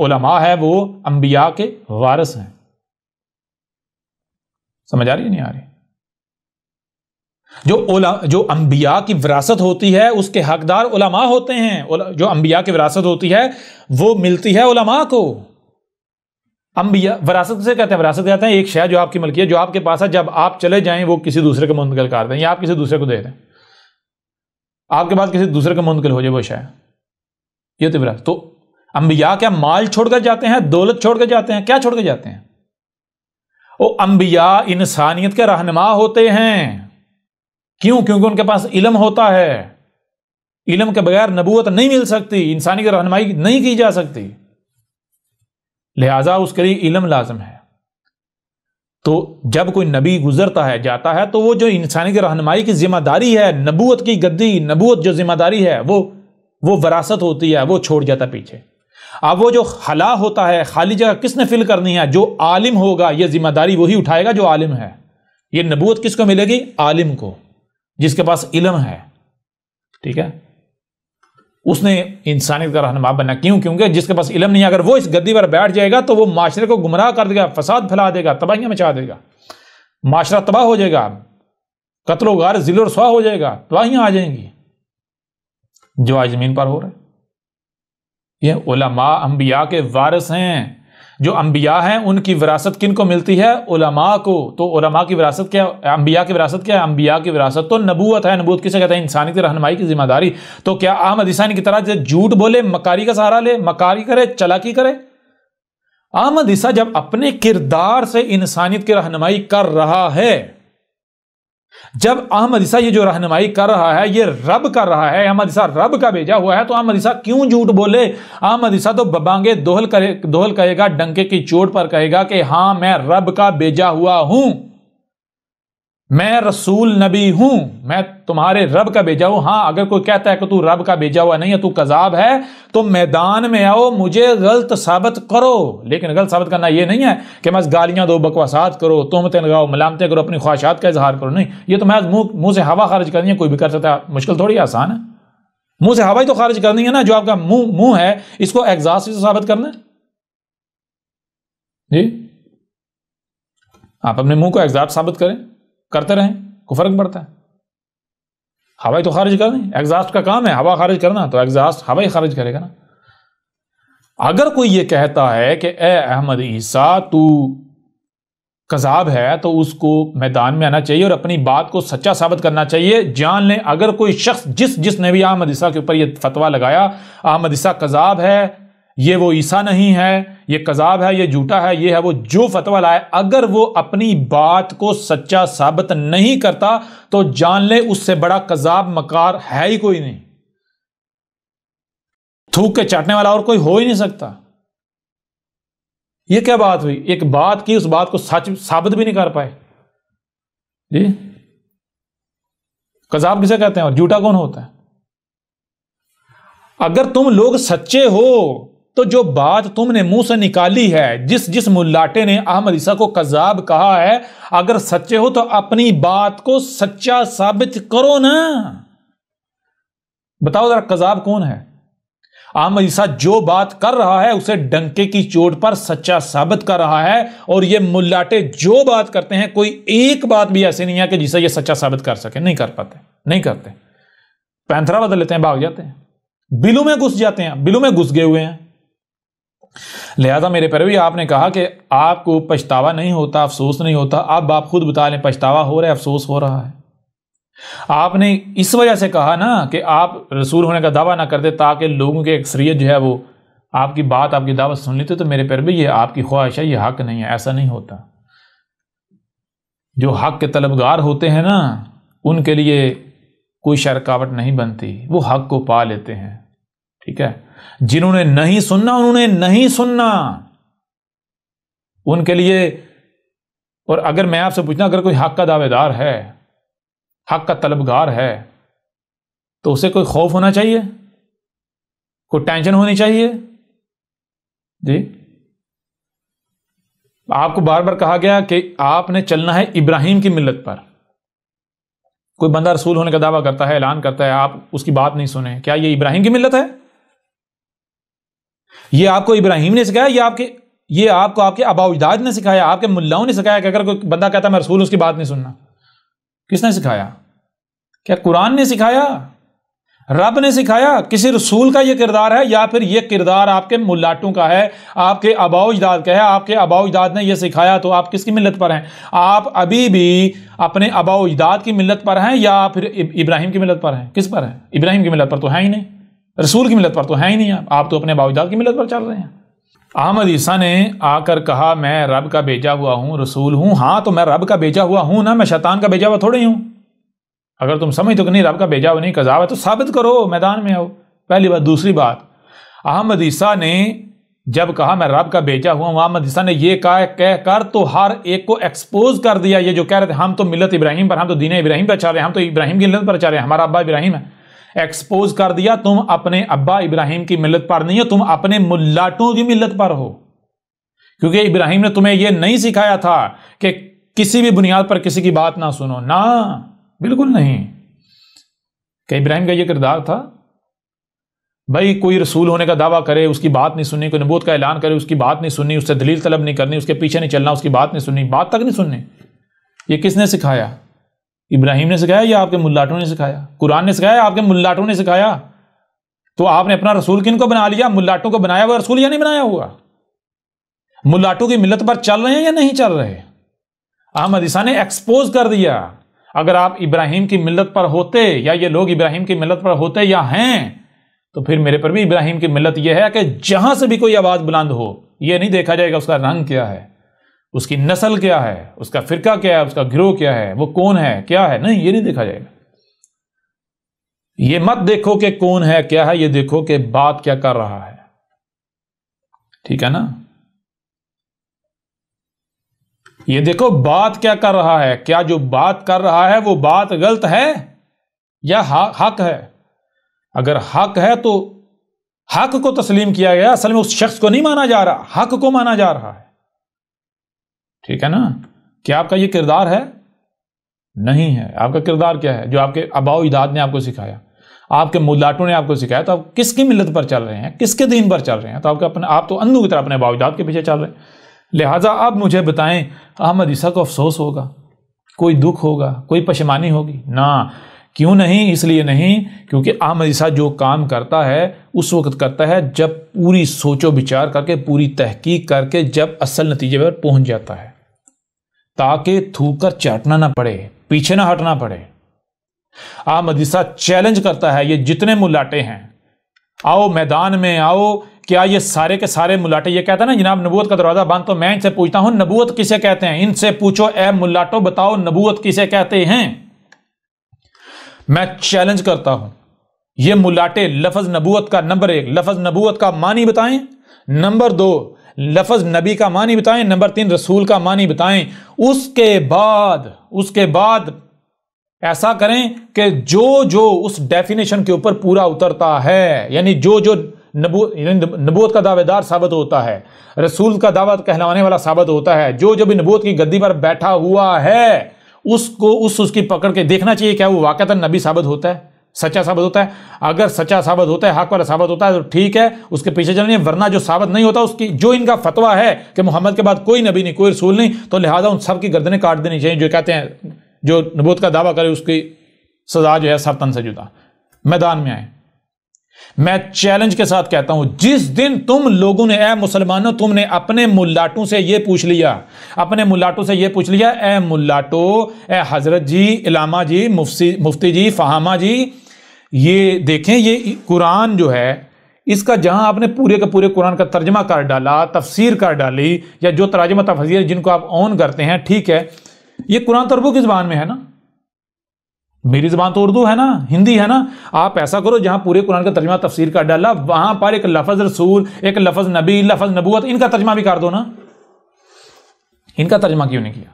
علماء ہے وہ انبیاء کے وارث ہیں۔ سمجھ آ رہی ہے نہیں آ رہی؟ جو انبیاء کی وراثت ہوتی ہے اس کے حقدار علماء ہوتے ہیں، جو انبیاء کی وراثت ہوتی ہے وہ ملتی ہے علماء کو۔ انبیاء وراثت سے کہتے ہیں، وراثت کہتے ہیں ایک شے جو آپ کی ملکیت، جو آپ کے پاس ہے، جب آپ چلے جائیں وہ کسی دوسرے کو منتقل کر دیں یا آپ کسی دوسرے کو دے دیں، آپ کے پاس کسی دوسرے کو منتقل ہو جائے وہ شے، یہ تو وراثت۔ تو انبیاء کیا مال چھوڑ کر جاتے ہیں، دولت چھوڑ کر جاتے ہیں؟ کیا چھوڑ کر جاتے ہیں؟ وہ انبیاء انسانیت کے رہنما ہوتے ہیں۔ کیوں؟ کیونکہ ان کے پاس علم ہوتا ہے، علم کے بغیر نبوت نہیں مل سکتی، انسانی کی رہنمائی نہیں کی جا سکتی، لہذا اس کے لیے علم لازم ہے۔ تو جب کوئی نبی گزرتا ہے، جاتا ہے، تو وہ جو انسانی کی رہنمائی کی ذمہ داری ہے، نبوت کی گدی، نبوت جو ذمہ داری ہے وہ وراثت ہوتی ہے، وہ چھوڑ جاتا پیچھے۔ اب وہ جو خلا ہوتا ہے، خالی جگہ کس نے فل کرنی ہے؟ جو عالم ہوگا، یہ ذمہ داری وہی اٹھائے گا جو عالم ہے۔ یہ نبوت کس کو ملے گی؟ عالم کو، جس کے پاس علم ہے۔ ٹھیک ہے، اس نے انسانیت کا رہنما بننا۔ کیوں؟ کیونکہ جس کے پاس علم نہیں ہے، اگر وہ اس گدی پر بیٹھ جائے گا تو وہ معاشرے کو گمراہ کر دے گا، فساد پھیلا دے گا، تباہیاں مچا دے گا، معاشرہ تباہ ہو جائے گا، قتل و غارت، ذل و رسوا ہو جائے گا، تباہیاں آ جائیں گی جو آج زمین پر ہو رہا ہے۔ یہ علماء انبیاء کے وارث ہیں۔ جو انبیاء ہیں ان کی وراثت کن کو ملتی ہے؟ علماء کو۔ تو علماء کی وراثت کیا؟ انبیاء کی وراثت کیا ہے؟ انبیاء کی وراثت تو نبوت ہے۔ نبوت کسے کہتے ہیں؟ انسانی کی رہنمائی کی ذمہ داری۔ تو کیا احمد عیسیٰ کی طرح جھوٹ بولے، مکاری کا سہارا لے، مکاری کرے، چلاکی کرے؟ احمد عیسیٰ جب اپنے کردار سے انسانیت کی رہنمائی کر رہا ہے، جب احمد عیسیٰ یہ جو رہنمائی کر رہا ہے یہ رب کر رہا ہے، احمد عیسیٰ رب کا بھیجا ہوا ہے، تو احمد عیسیٰ کیوں جھوٹ بولے؟ احمد عیسیٰ تو ببانگے دوہل کہے گا، ڈنکے کی چوٹ پر کہے گا کہ ہاں میں رب کا بھیجا ہوا ہوں، میں رسول نبی ہوں، میں تمہارے رب کا بھیجا ہوں۔ ہاں اگر کوئی کہتا ہے کہ تو رب کا بھیجا ہوا نہیں ہے، تو کذاب ہے، تو میدان میں آؤ، مجھے غلط ثابت کرو۔ لیکن غلط ثابت کرنا یہ نہیں ہے کہ محض گالیاں دو، بکواسات کرو، تہمتیں لگاؤ، ملامتیں کرو، اپنی خواہشات کا اظہار کرو، نہیں، یہ تو محض منہ سے ہوا خارج کرنی ہے، کوئی بھی کر سکتا ہے، مشکل تھوڑی آسان ہے۔ منہ سے ہوا ہی تو خارج کرنی ہے نا، جو آپ کا منہ ہے اس کو ایگزاسٹ سے ثابت کرنا ہے۔ جی آپ اپنے منہ کو ایگزاسٹ ثابت کرتے رہیں، کو فرق پڑتا ہے؟ ہوا ہی تو خارج کرنی، ایگزاسٹ کا کام ہے ہوا خارج کرنا، تو ایگزاسٹ ہوا ہی خارج کرے گا نا۔ اگر کوئی یہ کہتا ہے کہ اے احمد عیسیٰ تو کذاب ہے، تو اس کو میدان میں آنا چاہیے اور اپنی بات کو سچا ثابت کرنا چاہیے۔ جان لیں اگر کوئی شخص جس نے بھی احمد عیسیٰ کے اوپر یہ فتویٰ لگایا، احمد عیسیٰ کذاب ہے یہ وہ عیسیٰ نہیں ہے، یہ کذاب ہے، یہ جھوٹا ہے، یہ ہے وہ، جو فتویٰ لائے، اگر وہ اپنی بات کو سچا ثابت نہیں کرتا تو جان لے اس سے بڑا کذاب مکار ہے ہی کوئی نہیں، تھوک کے چاٹنے والا اور کوئی ہو ہی نہیں سکتا۔ یہ کیا بات ہوئی؟ ایک بات کی، اس بات کو سچ ثابت بھی نہیں کر پائے۔ جی کذاب کسے کہتے ہیں اور جھوٹا کون ہوتا ہے؟ اگر تم لوگ سچے ہو تو جو بات تم نے منہ سے نکالی ہے، جس ملاٹے نے احمد عیسیٰ کو کذاب کہا ہے، اگر سچے ہو تو اپنی بات کو سچا ثابت کرو نا۔ بتاؤ ذرا کذاب کون ہے؟ احمد عیسیٰ جو بات کر رہا ہے اسے ڈنکے کی چوٹ پر سچا ثابت کر رہا ہے، اور یہ ملاٹے جو بات کرتے ہیں کوئی ایک بات بھی ایسی نہیں ہے کہ جسے یہ سچا ثابت کر سکے، نہیں کر پاتے، نہیں کرتے، پینترا بدل لیتے ہیں، بھاگ جاتے ہیں، بلوں میں گھس جاتے ہیں، بلوں میں گھس گئے ہوئے ہیں۔ لہذا میرے پیروی، آپ نے کہا کہ آپ کو پچھتاوا نہیں ہوتا، افسوس نہیں ہوتا، اب آپ خود بتا لیں پچھتاوا ہو رہا ہے، افسوس ہو رہا ہے۔ آپ نے اس وجہ سے کہا نا کہ آپ رسول ہونے کا دعویٰ نہ کرتے تاکہ لوگوں کی اکثریت جو ہے وہ آپ کی بات، آپ کی دعوت سن لیتے، تو میرے پیروی یہ آپ کی خواہش ہے، یہ حق نہیں ہے، ایسا نہیں ہوتا۔ جو حق کے طلبگار ہوتے ہیں نا ان کے لیے کوئی شرکاوٹ نہیں بنتی، وہ حق کو پا لیتے ہیں، ٹھیک ہے۔ جنہوں نے نہیں سننا انہوں نے نہیں سننا، ان کے لیے۔ اور اگر میں آپ سے پوچھنا، اگر کوئی حق کا دعوے دار ہے، حق کا طلبگار ہے، تو اسے کوئی خوف ہونا چاہیے، کوئی ٹینشن ہونی چاہیے؟ جی آپ کو بار بار کہا گیا کہ آپ نے چلنا ہے ابراہیم کی ملت پر۔ کوئی بندہ رسول ہونے کا دعویٰ کرتا ہے، اعلان کرتا ہے، آپ اس کی بات نہیں سنیں، کیا یہ ابراہیم کی ملت ہے؟ یہ آپ کو ابراہیم نے سکھایا، یہ آپ کو آپ کے آباء و اجداد نے سکھایا، آپ کے ملاؤں نے سکھایا کہ اگر کوئی بندہ کہتا ہے میں رسول، اس کی بات نہیں سننا؟ کس نے سکھایا؟ کیا قرآن نے سکھایا؟ رب نے سکھایا؟ کسی رسول کا یہ کردار ہے، یا پھر یہ کردار آپ کے ملاٹوں کا ہے، آپ کے آباء و اجداد کا ہے؟ آپ کے آباء و اجداد نے یہ سکھایا تو آپ کس کی ملت پر ہیں؟ آپ ابھی بھی اپنے آباء و اجداد کی ملت پر ہیں یا پھر ابراہیم کی ملت پر ہیں؟ کس پر ہیں؟ ابراہیم کی ملت پر تو ہیں ہی نہیں، رسول کی ملت پر تو ہیں ہی نہیں، آپ تو اپنے آباء و اجداد کی ملت پر چل رہے ہیں۔ احمد عیسیٰ نے آ کر کہا میں رب کا بھیجا ہوا ہوں، رسول ہوں۔ ہاں تو میں رب کا بھیجا ہوا ہوں نا، میں شیطان کا بھیجا ہوا تھوڑی ہوں۔ اگر تم سمجھتے ہو کہ نہیں رب کا بھیجا ہوا نہیں، کذاب ہے، تو ثابت کرو، میدان میں آؤ، پہلی بات۔ دوسری بات، احمد عیسیٰ نے جب کہا میں رب کا بھیجا ہوا ہوں، احمد عیسیٰ نے یہ کہہ کر تو ہر ایک کو ایکسپوز کر دیا۔ یہ جو کہہ رہے تھے ہم تو ملت ابراہیم پر، ہم تو دین ابراہیم پر چل رہے ہیں، ہم تو ابراہیم کی ملت پر چل رہے ہیں، ہمارا ابا ابراہیم ہے، ایکسپوز کر دیا تم اپنے ابا ابراہیم کی ملت پر نہیں ہو، تم اپنے ملاٹوں کی ملت پر ہو۔ کیونکہ ابراہیم نے تمہیں یہ نہیں سکھایا تھا کہ کسی بھی بنیاد پر کسی کی بات نہ سنو، نہ، بالکل نہیں۔ کہ ابراہیم کا یہ کردار تھا؟ بھائی کوئی رسول ہونے کا دعویٰ کرے، اس کی بات نہیں سننی، کوئی نبوت کا اعلان کرے، اس کی بات نہیں سننی، اس سے دلیل طلب نہیں کرنی، اس کے پیچھے نہیں چلنا، اس کی بات نہیں سننی، بات تک نہیں سننی۔ یہ کس نے سکھایا؟ ابراہیم نے سکھایا یا آپ کے ملاٹوں نے سکھایا؟ قرآن نے سکھایا، آپ کے ملاٹوں نے سکھایا؟ تو آپ نے اپنا رسول کن کو بنا لیا؟ ملاٹوں کو بنایا ہوا رسول یا نہیں بنایا ہوا؟ ملاٹوں کی ملت پر چل رہے ہیں یا نہیں چل رہے؟ احمد عیسیٰ نے ایکسپوز کر دیا۔ اگر آپ ابراہیم کی ملت پر ہوتے، یا یہ لوگ ابراہیم کی ملت پر ہوتے یا ہیں، تو پھر میرے پر بھی ابراہیم کی ملت یہ ہے کہ جہاں سے بھی کوئی آواز بلند ہو، یہ نہیں دیکھا جائے گا اس کا رنگ کیا ہے، اس کی نسل کیا ہے، اس کا فرقہ کیا ہے، اس کا گروہ کیا ہے، وہ کون ہے، کیا ہے، نہیں، یہ نہیں دیکھا جائے گا۔ یہ مت دیکھو کہ کون ہے کیا ہے، یہ دیکھو کہ بات کیا کر رہا ہے، ٹھیک ہے نا؟ یہ دیکھو بات کیا کر رہا ہے، کیا جو بات کر رہا ہے وہ بات غلط ہے یا حق ہے؟ اگر حق ہے تو حق کو تسلیم کیا گیا، اصل میں اس شخص کو نہیں مانا جا رہا، حق کو مانا جا رہا ہے، ٹھیک ہے نا؟ کیا آپ کا یہ کردار ہے؟ نہیں ہے۔ آپ کا کردار کیا ہے؟ جو آپ کے آباء و اجداد نے آپ کو سکھایا، آپ کے ملاٹوں نے آپ کو سکھایا، تو آپ کس کی ملت پر چل رہے ہیں، کس کے دین پر چل رہے ہیں؟ تو آپ تو اندھوں کی طرح اپنے آباء و اجداد کے پیچھے چل رہے ہیں۔ لہٰذا اب مجھے بتائیں، احمد عیسیٰ کو افسوس ہوگا، کوئی دکھ ہوگا، کوئی پشیمانی ہوگی؟ نہ، کیوں نہیں؟ اس لیے نہیں کیونکہ احمد عیسیٰ جو کام کرتا ہے اس وقت کرتا ہے جب پوری سوچ و بچار کر کے، پوری تحقیق کر کے، جب اصل نتیجے پر پہنچ جاتا ہے، تاکہ تھوک کر چاٹنا نہ پڑے، پیچھے نہ ہٹنا پڑے۔ احمد عیسیٰ چیلنج کرتا ہے یہ جتنے ملاٹے ہیں، آؤ میدان میں آؤ، کیا یہ سارے کے سارے ملاٹے یہ کہتے ہیں نا جناب نبوت کا دروازہ بند؟ تو میں ان سے پوچھتا ہوں نبوت کسے کہتے ہیں؟ ان سے پوچھو اے ملاٹو بتاؤ نبوت کسے کہتے ہیں؟ میں چیلنج کرتا ہوں یہ ملاٹے لفظ نبوت کا نمبر 1 لفظ نبوت کا معنی بتائیں، نمبر 2 لفظ نبی کا معنی بتائیں، نمبر 3 رسول کا معنی بتائیں۔ اس کے بعد ایسا کریں کہ جو اس ڈیفینیشن کے اوپر پورا اترتا ہے، یعنی جو نبوت کا دعوے دار ثابت ہوتا ہے، رسول کا دعوت کہلانے والا ثابت ہوتا ہے، جو بھی نبوت کی گدی پر بیٹھا ہوا ہے اس کو اس کی پکڑ کے دیکھنا چاہیے کیا وہ واقعتاً نبی ثابت ہوتا ہے، سچا ثابت ہوتا ہے۔ اگر سچا ثابت ہوتا ہے، حق والا ثابت ہوتا ہے تو ٹھیک ہے، اس کے پیچھے چلیں، ورنہ جو ثابت نہیں ہوتا، اس کی جو ان کا فتویٰ ہے کہ محمد کے بعد کوئی نبی نہیں، کوئی رسول نہیں، تو لہٰذا ان سب کی گردنیں کاٹ دینی چاہیے جو کہتے ہیں جو نبوت کا دعویٰ کرے اس کی سزا جو ہے سر تن سے جدا۔ میدان میں آئے، میں چیلنج کے ساتھ کہتا ہوں جس دن تم لوگوں نے اے مسلمانوں تم نے اپنے ملاٹوں سے یہ پوچھ لیا، اے ملاٹو، اے حضرت جی، علامہ جی، مفتی جی، فہامہ جی، یہ دیکھیں یہ قرآن جو ہے اس کا جہاں آپ نے پورے کا پورے قرآن کا ترجمہ کر ڈالا، تفسیر کر ڈالی، یا جو تراجمہ تفسیر جن کو آپ آن کرتے ہیں، ٹھیک ہے، یہ قرآن تو عربوں کی زبان میں ہے نا، میری زبان تو اردو ہے نا، ہندی ہے نا۔ آپ ایسا کرو جہاں پورے قرآن کا ترجمہ تفسیر کر ڈالا وہاں پر ایک لفظ رسول، ایک لفظ نبی، لفظ نبوت، ان کا ترجمہ بھی کر دو نا۔ ان کا ترجمہ کیوں نہیں کیا؟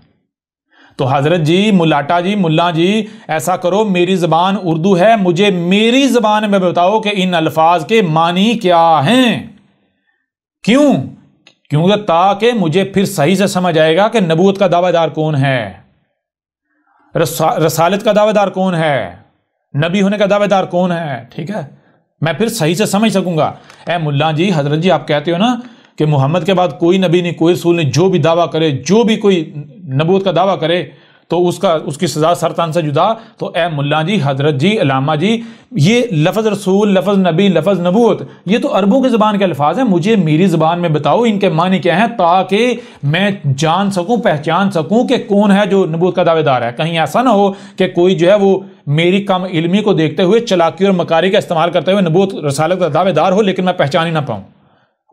تو حضرت جی، ملاٹا جی، ملا جی، ایسا کرو میری زبان اردو ہے، مجھے میری زبان میں بتاؤ کہ ان الفاظ کے معنی کیا ہیں۔ کیونکہ تاکہ مجھے پھر صحیح سے سمجھ آئے گا کہ نبوت کا دعویٰ دار کون ہے، رسالت کا دعویٰ دار کون ہے، نبی ہونے کا دعویٰ دار کون ہے، ٹھیک ہے، میں پھر صحیح سے سمجھ سکوں گا۔ اے ملا جی، حضرت جی، آپ کہتے ہو نا کہ محمد کے بعد کوئی نبی نہیں، کوئی رسول نہیں، جو بھی دعویٰ کرے، جو بھی کوئی نبوت کا دعویٰ کرے تو اس کی سزا سرطان سے جدا۔ تو اے ملا جی، حضرت جی، علامہ جی، یہ لفظ رسول، لفظ نبی، لفظ نبوت، یہ تو عربوں کی زبان کے الفاظ ہیں، مجھے میری زبان میں بتاؤ ان کے معنی کیا ہیں تاکہ میں جان سکوں، پہچان سکوں کہ کون ہے جو نبوت کا دعوے دار ہے۔ کہیں ایسا نہ ہو کہ کوئی جو ہے وہ میری کم علمی کو دیکھتے ہوئے چلاکی اور مکاری کا استعمال کرتے ہوئے نبوت رسالت کا دعوے دار ہو لیکن میں پہچان ہی نہ پاؤں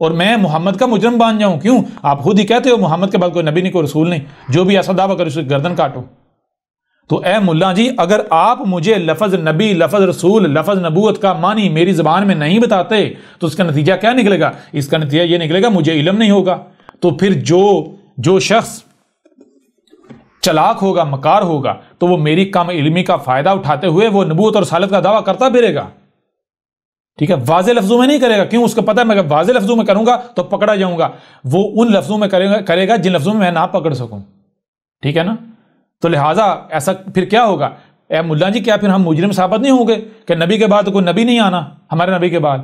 اور میں محمد کا مجرم بن جاؤں۔ کیوں؟ آپ خود ہی کہتے ہو محمد کے بعد کوئی نبی نہیں، کوئی رسول نہیں، جو بھی ایسا دعویٰ کرے اس کی گردن کاٹو۔ تو اے ملا جی، اگر آپ مجھے لفظ نبی، لفظ رسول، لفظ نبوت کا معنی میری زبان میں نہیں بتاتے تو اس کا نتیجہ کیا نکلے گا؟ اس کا نتیجہ یہ نکلے گا مجھے علم نہیں ہوگا۔ تو پھر جو شخص چلاک ہوگا، مکار ہوگا، تو وہ میری کم علمی کا فائدہ اٹھاتے ہوئے وہ نبوت اور رسالت کا دعویٰ کرتا پھرے گا، ٹھیک ہے، واضح لفظوں میں نہیں کرے گا۔ کیوں؟ اس کو پتہ ہے میں اگر واضح لفظوں میں کروں گا تو پکڑا جاؤں گا، وہ ان لفظوں میں کرے گا جن لفظوں میں میں نہ پکڑ سکوں، ٹھیک ہے نا۔ تو لہٰذا ایسا پھر کیا ہوگا؟ اے ملا جی، کیا پھر ہم مجرم ثابت نہیں ہوں گے کہ نبی کے بعد کوئی نبی نہیں آنا ہمارے نبی کے بعد؟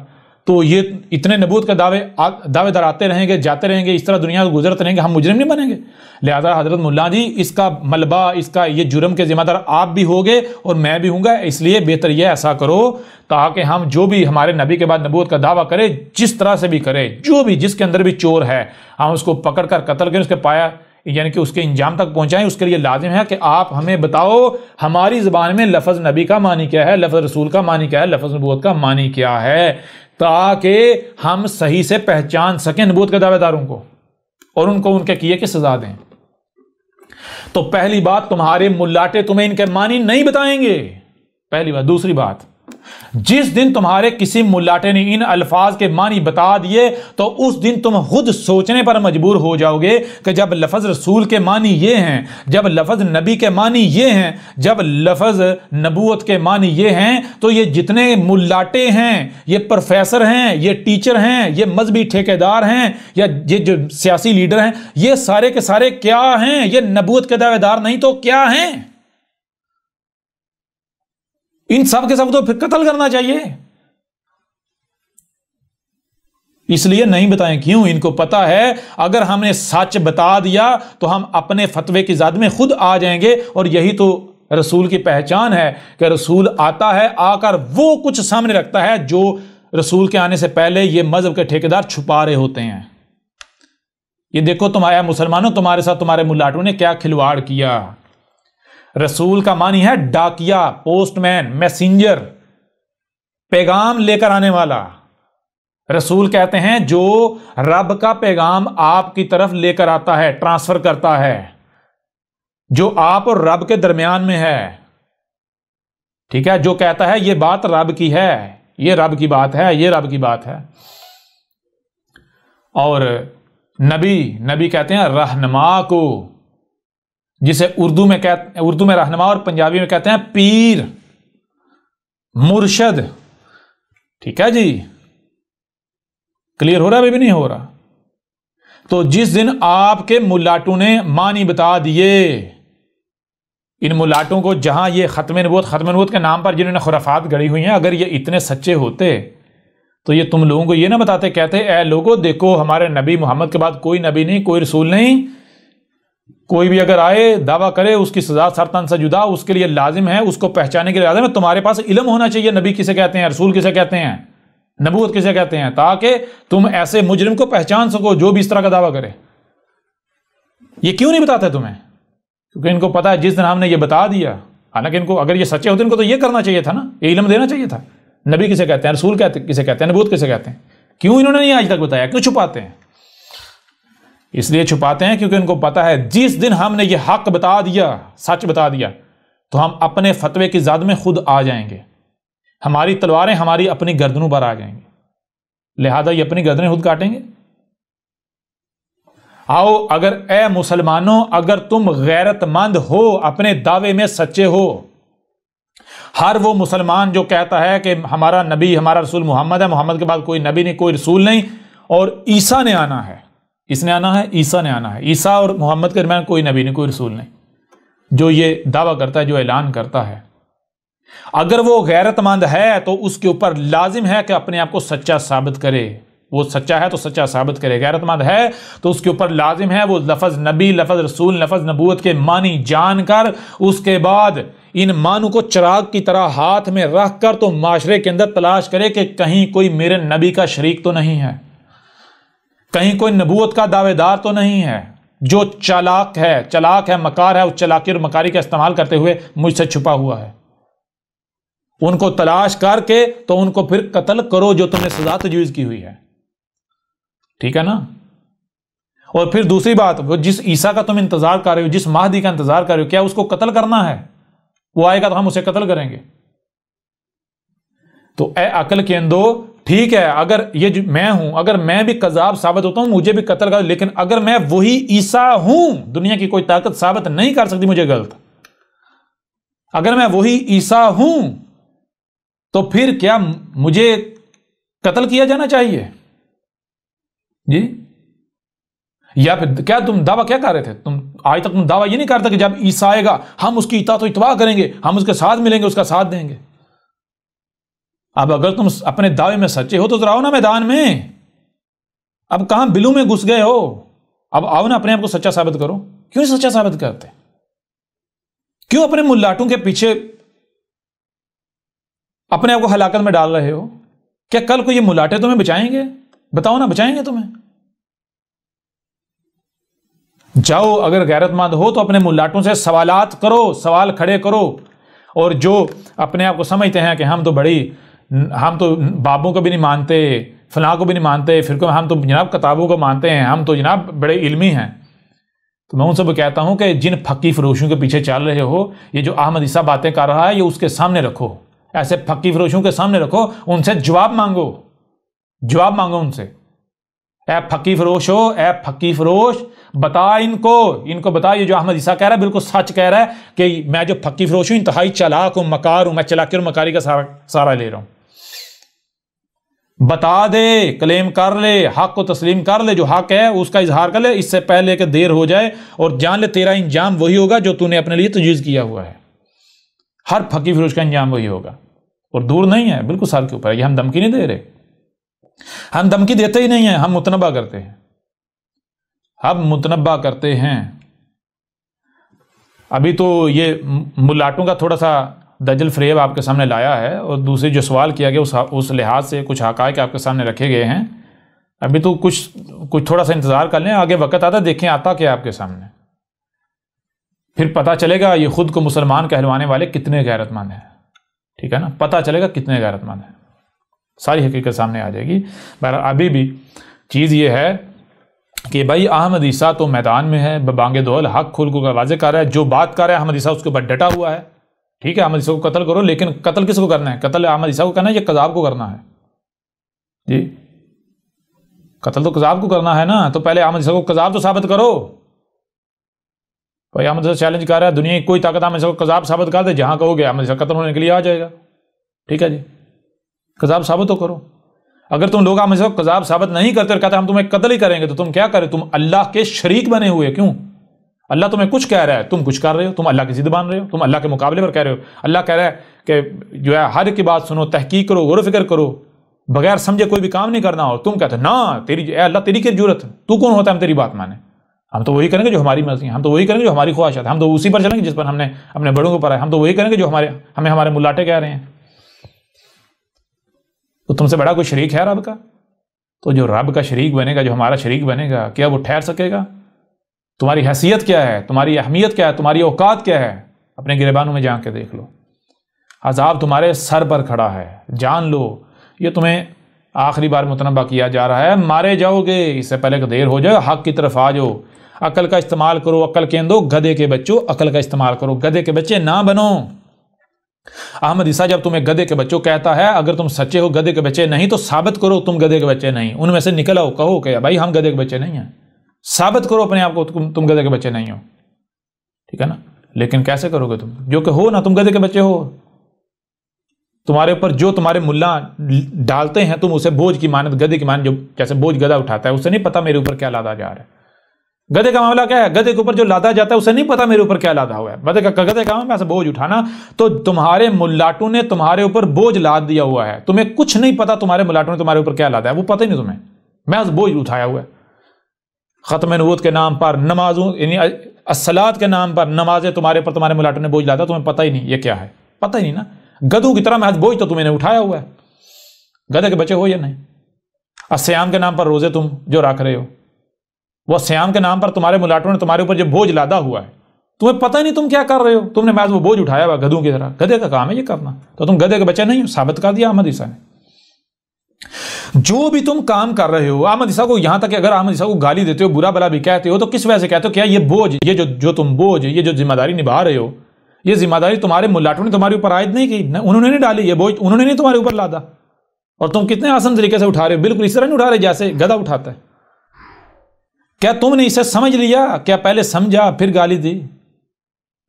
تو یہ اتنے نبوت کے دعوے دار آتے رہیں گے، جاتے رہیں گے، اس طرح دنیا کو گزرتے رہیں گے، ہم مجرم نہیں بنیں گے؟ لہٰذا حضرت ملا جی، اس کا ملبہ، اس کا یہ جرم کے ذمہ دار آپ بھی ہوگے اور میں بھی ہوں گا، اس لیے بہتر یہ ایسا کرو تاکہ ہم جو بھی ہمارے نبی کے بعد نبوت کا دعویٰ کرے، جس طرح سے بھی کرے، جو بھی جس کے اندر بھی چور ہے، ہم اس کو پکڑ کر قتل کریں، اس کے پایا یعنی کہ اس کے انجام تک پہنچائیں۔ اس کے لیے لازم ہے کہ آپ ہمیں بتاؤ ہماری زبان میں لفظ نبی کا معنی کیا ہے، لفظ رسول کا معنی کیا ہے، لفظ نبوت کا معنی کیا ہے، تاکہ ہم صحیح سے پہچان سکیں نبوت کے دعوے داروں کو اور ان کو ان کے کیے کی سزا دیں۔ تو پہلی بات، تمہارے ملاٹے تمہیں ان کے معنی نہیں بتائیں گے، پہلی بات۔ دوسری بات، جس دن تمہارے کسی ملاٹے نے ان الفاظ کے معنی بتا دیے تو اس دن تم خود سوچنے پر مجبور ہو جاؤ گے کہ جب لفظ رسول کے معنی یہ ہیں، جب لفظ نبی کے معنی یہ ہیں، جب لفظ نبوت کے معنی یہ ہیں، تو یہ جتنے ملاٹے ہیں، یہ پروفیسر ہیں، یہ ٹیچر ہیں، یہ مذہبی ٹھیکیدار ہیں، یا یہ جو سیاسی لیڈر ہیں، یہ سارے کے سارے کیا ہیں؟ یہ نبوت کے دعوے دار نہیں تو کیا ہیں؟ ان سب کے سب تو پھر قتل کرنا چاہیے، اس لیے نہیں بتائیں۔ کیوں؟ ان کو پتا ہے اگر ہم نے سچ بتا دیا تو ہم اپنے فتوے کی زد میں خود آ جائیں گے، اور یہی تو رسول کی پہچان ہے کہ رسول آتا ہے، آ کر وہ کچھ سامنے رکھتا ہے جو رسول کے آنے سے پہلے یہ مذہب کے ٹھیکیدار چھپا رہے ہوتے ہیں۔ یہ دیکھو تمہارے مسلمانوں، تمہارے ساتھ تمہارے ملاٹوں نے کیا کھلواڑ کیا۔ رسول کا معنی ہے ڈاکیا، پوسٹ مین، میسنجر، پیغام لے کر آنے والا۔ رسول کہتے ہیں جو رب کا پیغام آپ کی طرف لے کر آتا ہے، ٹرانسفر کرتا ہے، جو آپ اور رب کے درمیان میں ہے، ٹھیک ہے، جو کہتا ہے یہ بات رب کی ہے، یہ رب کی بات ہے، یہ رب کی بات ہے۔ اور نبی کہتے ہیں رہنما کو، جسے اردو میں رہنما اور پنجابی میں کہتے ہیں پیر، مرشد، ٹھیک ہے جی، کلیئر ہو رہا ہے بھی نہیں ہو رہا؟ تو جس دن آپ کے ملاٹوں نے معنی بتا دیے، ان ملاٹوں کو، جہاں یہ ختم نبوت کے نام پر جنہوں نے خرافات گڑی ہوئی ہیں، اگر یہ اتنے سچے ہوتے تو یہ تم لوگوں کو یہ نہ بتاتے، کہتے اے لوگو دیکھو ہمارے نبی محمد کے بعد کوئی نبی نہیں، کوئی رسول نہیں، کوئی بھی اگر آئے دعویٰ کرے اس کی سزا سر تن سے جدا، اس کے لیے لازم ہے، اس کو پہچانے کے لیے لازم ہے تمہارے پاس علم ہونا چاہیے نبی کسے کہتے ہیں، رسول کسے کہتے ہیں، نبوت کسے کہتے ہیں، تاکہ تم ایسے مجرم کو پہچان سکو جو بھی اس طرح کا دعویٰ کرے۔ یہ کیوں نہیں بتاتے تمہیں؟ کیونکہ ان کو پتا ہے جس دن ہم نے یہ بتا دیا، حالانکہ ان کو اگر یہ سچے ہوتے ان کو تو یہ کرنا چاہیے تھا نا، یہ علم دینا چاہیے تھا، نبی کسے کہتے ہیں، رسول کسے کہتے ہیں، نبوت کسے کہتے ہیں، کیوں انہوں نے نہیں آج تک بتایا؟ کیوں چھپاتے ہیں؟ اس لیے چھپاتے ہیں کیونکہ ان کو پتا ہے جس دن ہم نے یہ حق بتا دیا، سچ بتا دیا، تو ہم اپنے فتوے کی زد میں خود آ جائیں گے، ہماری تلواریں ہماری اپنی گردنوں پر آ جائیں گے، لہذا یہ اپنی گردنیں خود کاٹیں گے۔ آؤ، اگر اے مسلمانوں، اگر تم غیرت مند ہو، اپنے دعوے میں سچے ہو، ہر وہ مسلمان جو کہتا ہے کہ ہمارا نبی، ہمارا رسول محمد ہے، محمد کے بعد کوئی نبی نہیں، کوئی رسول نہیں، اور عیسیٰ نے آنا ہے، کس نے آنا ہے؟ عیسیٰ نے آنا ہے، عیسیٰ اور محمد کے درمیان کوئی نبی نہیں، کوئی رسول نہیں، جو یہ دعویٰ کرتا ہے، جو اعلان کرتا ہے، اگر وہ غیرت مند ہے تو اس کے اوپر لازم ہے کہ اپنے آپ کو سچا ثابت کرے، وہ سچا ہے تو سچا ثابت کرے، غیرت مند ہے تو اس کے اوپر لازم ہے وہ لفظ نبی، لفظ رسول، لفظ نبوت کے معنی جان کر، اس کے بعد ان معنوں کو چراغ کی طرح ہاتھ میں رکھ کر تو معاشرے کے اندر تلاش کرے کہ کہیں کوئی میرے نبی کا شریک تو نہیں ہے، کہیں کوئی نبوت کا دعوے دار تو نہیں ہے، جو چالاک ہے، مکار ہے، اس چالاکی اور مکاری کا استعمال کرتے ہوئے مجھ سے چھپا ہوا ہے، ان کو تلاش کر کے تو ان کو پھر قتل کرو جو تم نے سزا تجویز کی ہوئی ہے، ٹھیک ہے نا؟ اور پھر دوسری بات، وہ جس عیسیٰ کا تم انتظار کر رہے ہو، جس مہدی کا انتظار کر رہے ہو، کیا اس کو قتل کرنا ہے؟ وہ آئے گا تو ہم اسے قتل کریں گے؟ تو اے عقل کے اندو، ٹھیک ہے، اگر یہ جو میں ہوں، اگر میں بھی کذاب ثابت ہوتا ہوں، مجھے بھی قتل کر، لیکن اگر میں وہی عیسیٰ ہوں، دنیا کی کوئی طاقت ثابت نہیں کر سکتی مجھے غلط، اگر میں وہی عیسیٰ ہوں تو پھر کیا مجھے قتل کیا جانا چاہیے؟ جی، یا پھر کیا تم دعویٰ کیا کر رہے تھے؟ تم آج تک تم دعویٰ یہ نہیں کرتے کہ جب عیسیٰ آئے گا ہم اس کی اطاعت و اتباع کریں گے، ہم اس کے ساتھ ملیں گے، اس کا ساتھ دیں گے۔ اب اگر تم اپنے دعوے میں سچے ہو تو ذرا آؤ نا میدان میں، اب کہاں بلوں میں گھس گئے ہو؟ اب آؤ نا، اپنے آپ کو سچا ثابت کرو۔ کیوں سچا ثابت کرتے؟ کیوں اپنے ملاٹوں کے پیچھے اپنے آپ کو ہلاکت میں ڈال رہے ہو؟ کیا کل کو یہ ملاٹے تمہیں بچائیں گے؟ بتاؤ نا، بچائیں گے تمہیں؟ جاؤ، اگر غیرت مند ہو تو اپنے ملاٹوں سے سوالات کرو، سوال کھڑے کرو، اور جو اپنے آپ کو سمجھتے ہیں کہ ہم تو بابوں کو بھی نہیں مانتے، فلاں کو بھی نہیں مانتے، پھر ہم تو جناب کتابوں کو مانتے ہیں، ہم تو جناب بڑے علمی ہیں، تو میں ان سے بھی کہتا ہوں کہ جن پھکی فروشوں کے پیچھے چل رہے ہو، یہ جو احمد عیسیٰ باتیں کر رہا ہے، یہ اس کے سامنے رکھو، ایسے پھکی فروشوں کے سامنے رکھو، ان سے جواب مانگو ان سے، اے پھکی فروش ہو، اے پھکی فروش، بتا ان کو بتا، یہ جو احمد عیسیٰ کہہ رہا ہے بالکل سچ کہہ رہا ہے کہ میں جو پھکی فروش ہوں، انتہائی چالاک ہوں، مکار ہوں، میں چلاکی اور مکاری کا سارا لے رہا ہوں۔ بتا دے، کلیم کر لے، حق کو تسلیم کر لے، جو حق ہے اس کا اظہار کر لے، اس سے پہلے کہ دیر ہو جائے، اور جان لے تیرا انجام وہی ہوگا جو تو نے اپنے لیے تجویز کیا ہوا ہے۔ ہر پھکی فروش کا انجام وہی ہوگا، اور دور نہیں ہے، بالکل سر کے اوپر ہے۔ یہ ہم دھمکی نہیں دے رہے، ہم دھمکی دیتے ہی نہیں ہیں، ہم متنبہ کرتے ہیں۔ ابھی تو یہ ملاٹوں کا تھوڑا سا دجل فریب آپ کے سامنے لایا ہے، اور دوسری جو سوال کیا گیا اس لحاظ سے کچھ حقائق آپ کے سامنے رکھے گئے ہیں۔ ابھی تو کچھ تھوڑا سا انتظار کر لیں، آگے وقت آتا دیکھیں آتا کیا آپ کے سامنے، پھر پتہ چلے گا یہ خود کو مسلمان کہلوانے والے کتنے غیرت مند ہیں، ٹھیک ہے نا؟ پتہ چلے گا کتنے غیرت مند ہیں۔ ساری حقیقت سامنے آ جائے گی۔ بہرحال ابھی بھی چیز یہ ہے کہ بھائی احمد عیسیٰ تو میدان میں ہے، ببانگ دول حق کھل کو واضح کر رہا ہے، جو بات کر رہا ہے احمد عیسیٰ اس کے اوپر ڈٹا ہوا ہے۔ ٹھیک ہے، احمد عیسیٰ کو قتل کرو، لیکن قتل کس کو کرنا ہے؟ قتل احمد عیسیٰ کو کرنا ہے یا قذاب کو کرنا ہے؟ جی قتل تو قذاب کو کرنا ہے نا، تو پہلے احمد عیسیٰ کو قذاب تو ثابت کرو۔ بھائی احمد عیسیٰ چیلنج کر رہا ہے، دنیا کی کوئی طاقت احمد عیسیٰ کو قذاب ثابت کر دے، جہاں کہو گے احمد عیسیٰ قتل ہونے کے لیے آ جائے گا۔ ٹھیک ہے جی، قذاب ثابت تو کرو۔ اگر تم لوگ احمد عیسیٰ کو قذاب ثابت نہیں کرتے اور کہتے ہم تمہیں قتل ہی کریں گے، تو تم کیا کرے؟ تم اللہ کے شریک بنے ہوئے۔ کیوں؟ اللہ تمہیں کچھ کہہ رہا ہے، تم کچھ کر رہے ہو، تم اللہ کی ضد مان رہے ہو، تم اللہ کے مقابلے پر کہہ رہے ہو۔ اللہ کہہ رہا ہے کہ جو ہے ہر کی بات سنو، تحقیق کرو، غور و فکر کرو، بغیر سمجھے کوئی بھی کام نہیں کرنا ہو۔ تم کہتے ہو نا تیری اے اللہ تیری کی ضرورت ہے، تو کون ہوتا ہے ہم تیری بات مانے؟ ہم تو وہی کریں گے جو ہماری مرضی ہے، ہم تو وہی کریں گے جو ہماری خواہشات ہے، ہم تو اسی پر چلیں گے جس پر ہم نے اپنے بڑوں کو پڑھا ہے، ہم تو وہی کریں گے جو ہمیں ہمارے ملاٹے کہہ رہے ہیں۔ تو تم سے بڑا کوئی شریک ہے رب کا؟ تو جو رب کا شریک بنے گا، جو ہمارا شریک بنے گا، کیا وہ ٹھہر سکے گا؟ تمہاری حیثیت کیا ہے، تمہاری اہمیت کیا ہے، تمہاری اوقات کیا ہے؟ اپنے گریبانوں میں جان کے دیکھ لو۔ عذاب تمہارے سر پر کھڑا ہے، جان لو، یہ تمہیں آخری بار متنبہ کیا جا رہا ہے، مارے جاؤ گے، اس سے پہلے کہ دیر ہو جائے، حق کی طرف آ جاؤ، عقل کا استعمال کرو، عقل کے اندو گدھے کے بچوں، عقل کا استعمال کرو، گدھے کے بچے نہ بنو۔ احمد عیسیٰ جب تمہیں گدھے کے بچوں کہتا ہے، اگر تم سچے ہو گدھے کے بچے نہیں تو ثابت کرو تم گدھے کے بچے نہیں، ان میں سے نکل آؤ، کہو کہ بھائی ہم گدھے کے بچے نہیں ہیں، ثابت کرو اپنے آپ کو تم گدھے کے بچے نہیں ہو۔ ٹھیک ہے نا؟ لیکن کیسے کرو گے تم؟ جو کہ ہو نا، تم گدھے کے بچے ہو، تمہارے اوپر جو تمہارے ملا ڈالتے ہیں تم اسے بوجھ کی مانند، گدھے کی مانند، جو جیسے بوجھ گدھا اٹھاتا ہے، اسے نہیں پتا میرے اوپر کیا لادا جا رہا ہے۔ گدھے کا معاملہ کیا ہے؟ گدھے کے اوپر جو لادا جاتا ہے اسے نہیں پتا میرے اوپر کیا لادا ہوا ہے۔ گدھے کا کام ہے ایسے بوجھ اٹھانا، تو تمہارے ملاٹوں نے تمہارے اوپر بوجھ لاد دیا ہوا ہے، تمہیں کچھ نہیں پتا تمہارے ملاٹوں نے تمہارے اوپر کیا لادا ہے، وہ پتہ ہی نہیں تمہیں، محض بوجھ اٹھایا ہوا ہے۔ ختم نبوت کے نام پر نمازوں، یعنی الصلاۃ کے نام پر نمازیں تمہارے پر تمہارے ملاٹوں نے بوجھ لادا، تمہیں پتہ ہی نہیں یہ کیا ہے، پتہ ہی نہیں نا، گدھوں کی طرح محض بوجھ تو تمہیں نے اٹھایا ہوا ہے۔ گدھے کے بچے ہو یا نہیں؟ الصیام کے نام پر روزے تم جو رکھ رہے ہو، وہ سیام کے نام پر تمہارے ملاٹوں نے تمہارے اوپر جو بوجھ لادا ہوا ہے، تمہیں پتہ ہی نہیں تم کیا کر رہے ہو، تم نے محض وہ بوجھ اٹھایا ہوا گدھوں کی طرح۔ گدھے کا کام ہے یہ کرنا، تو تم گدھے کے بچے نہیں ہو، ثابت کر دیا احمد عیسیٰ نے۔ جو بھی تم کام کر رہے ہو، احمد عیسیٰ کو یہاں تک کہ اگر احمد عیسیٰ کو گالی دیتے ہو، برا بلا بھی کہتے ہو، تو کس وجہ سے کہتے ہو؟ کیا یہ بوجھ، یہ جو تم بوجھ، یہ جو ذمہ داری نبھا رہے ہو، یہ ذمہ داری تمہارے ملاٹوں نے تمہارے اوپر عائد نہیں کی، انہوں نے نہیں ڈالی، یہ بوجھ انہوں نے نہیں تمہارے اوپر لادا، اور تم کتنے آسان طریقے سے اٹھا رہے ہو، بالکل اس طرح نہیں اٹھا رہے جیسے گدھا اٹھاتا ہے۔ کیا تم نے اسے سمجھ لیا؟ کیا پہلے سمجھا پھر گالی دی؟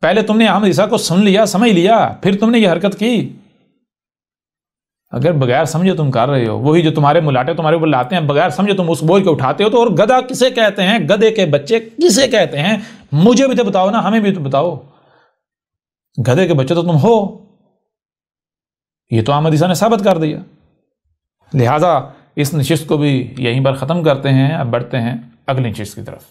پہلے تم نے احمد عیسیٰ کو سن لیا، سمجھ لیا، پھر تم نے یہ حرکت کی؟ اگر بغیر سمجھے تم کر رہے ہو، وہی جو تمہارے ملاٹے تمہارے اوپر لاتے ہیں، بغیر سمجھے تم اس بوجھ کو اٹھاتے ہو، تو اور گدھا کسے کہتے ہیں؟ گدھے کے بچے کسے کہتے ہیں؟ مجھے بھی تو بتاؤ نا، ہمیں بھی تو بتاؤ، گدھے کے بچے تو تم ہو، یہ تو احمد عیسیٰ نے ثابت کر دیا۔ لہٰذا اس نشست کو بھی یہیں پر ختم کرتے ہیں، اب بڑھتے ہیں اگلی نشست کی طرف۔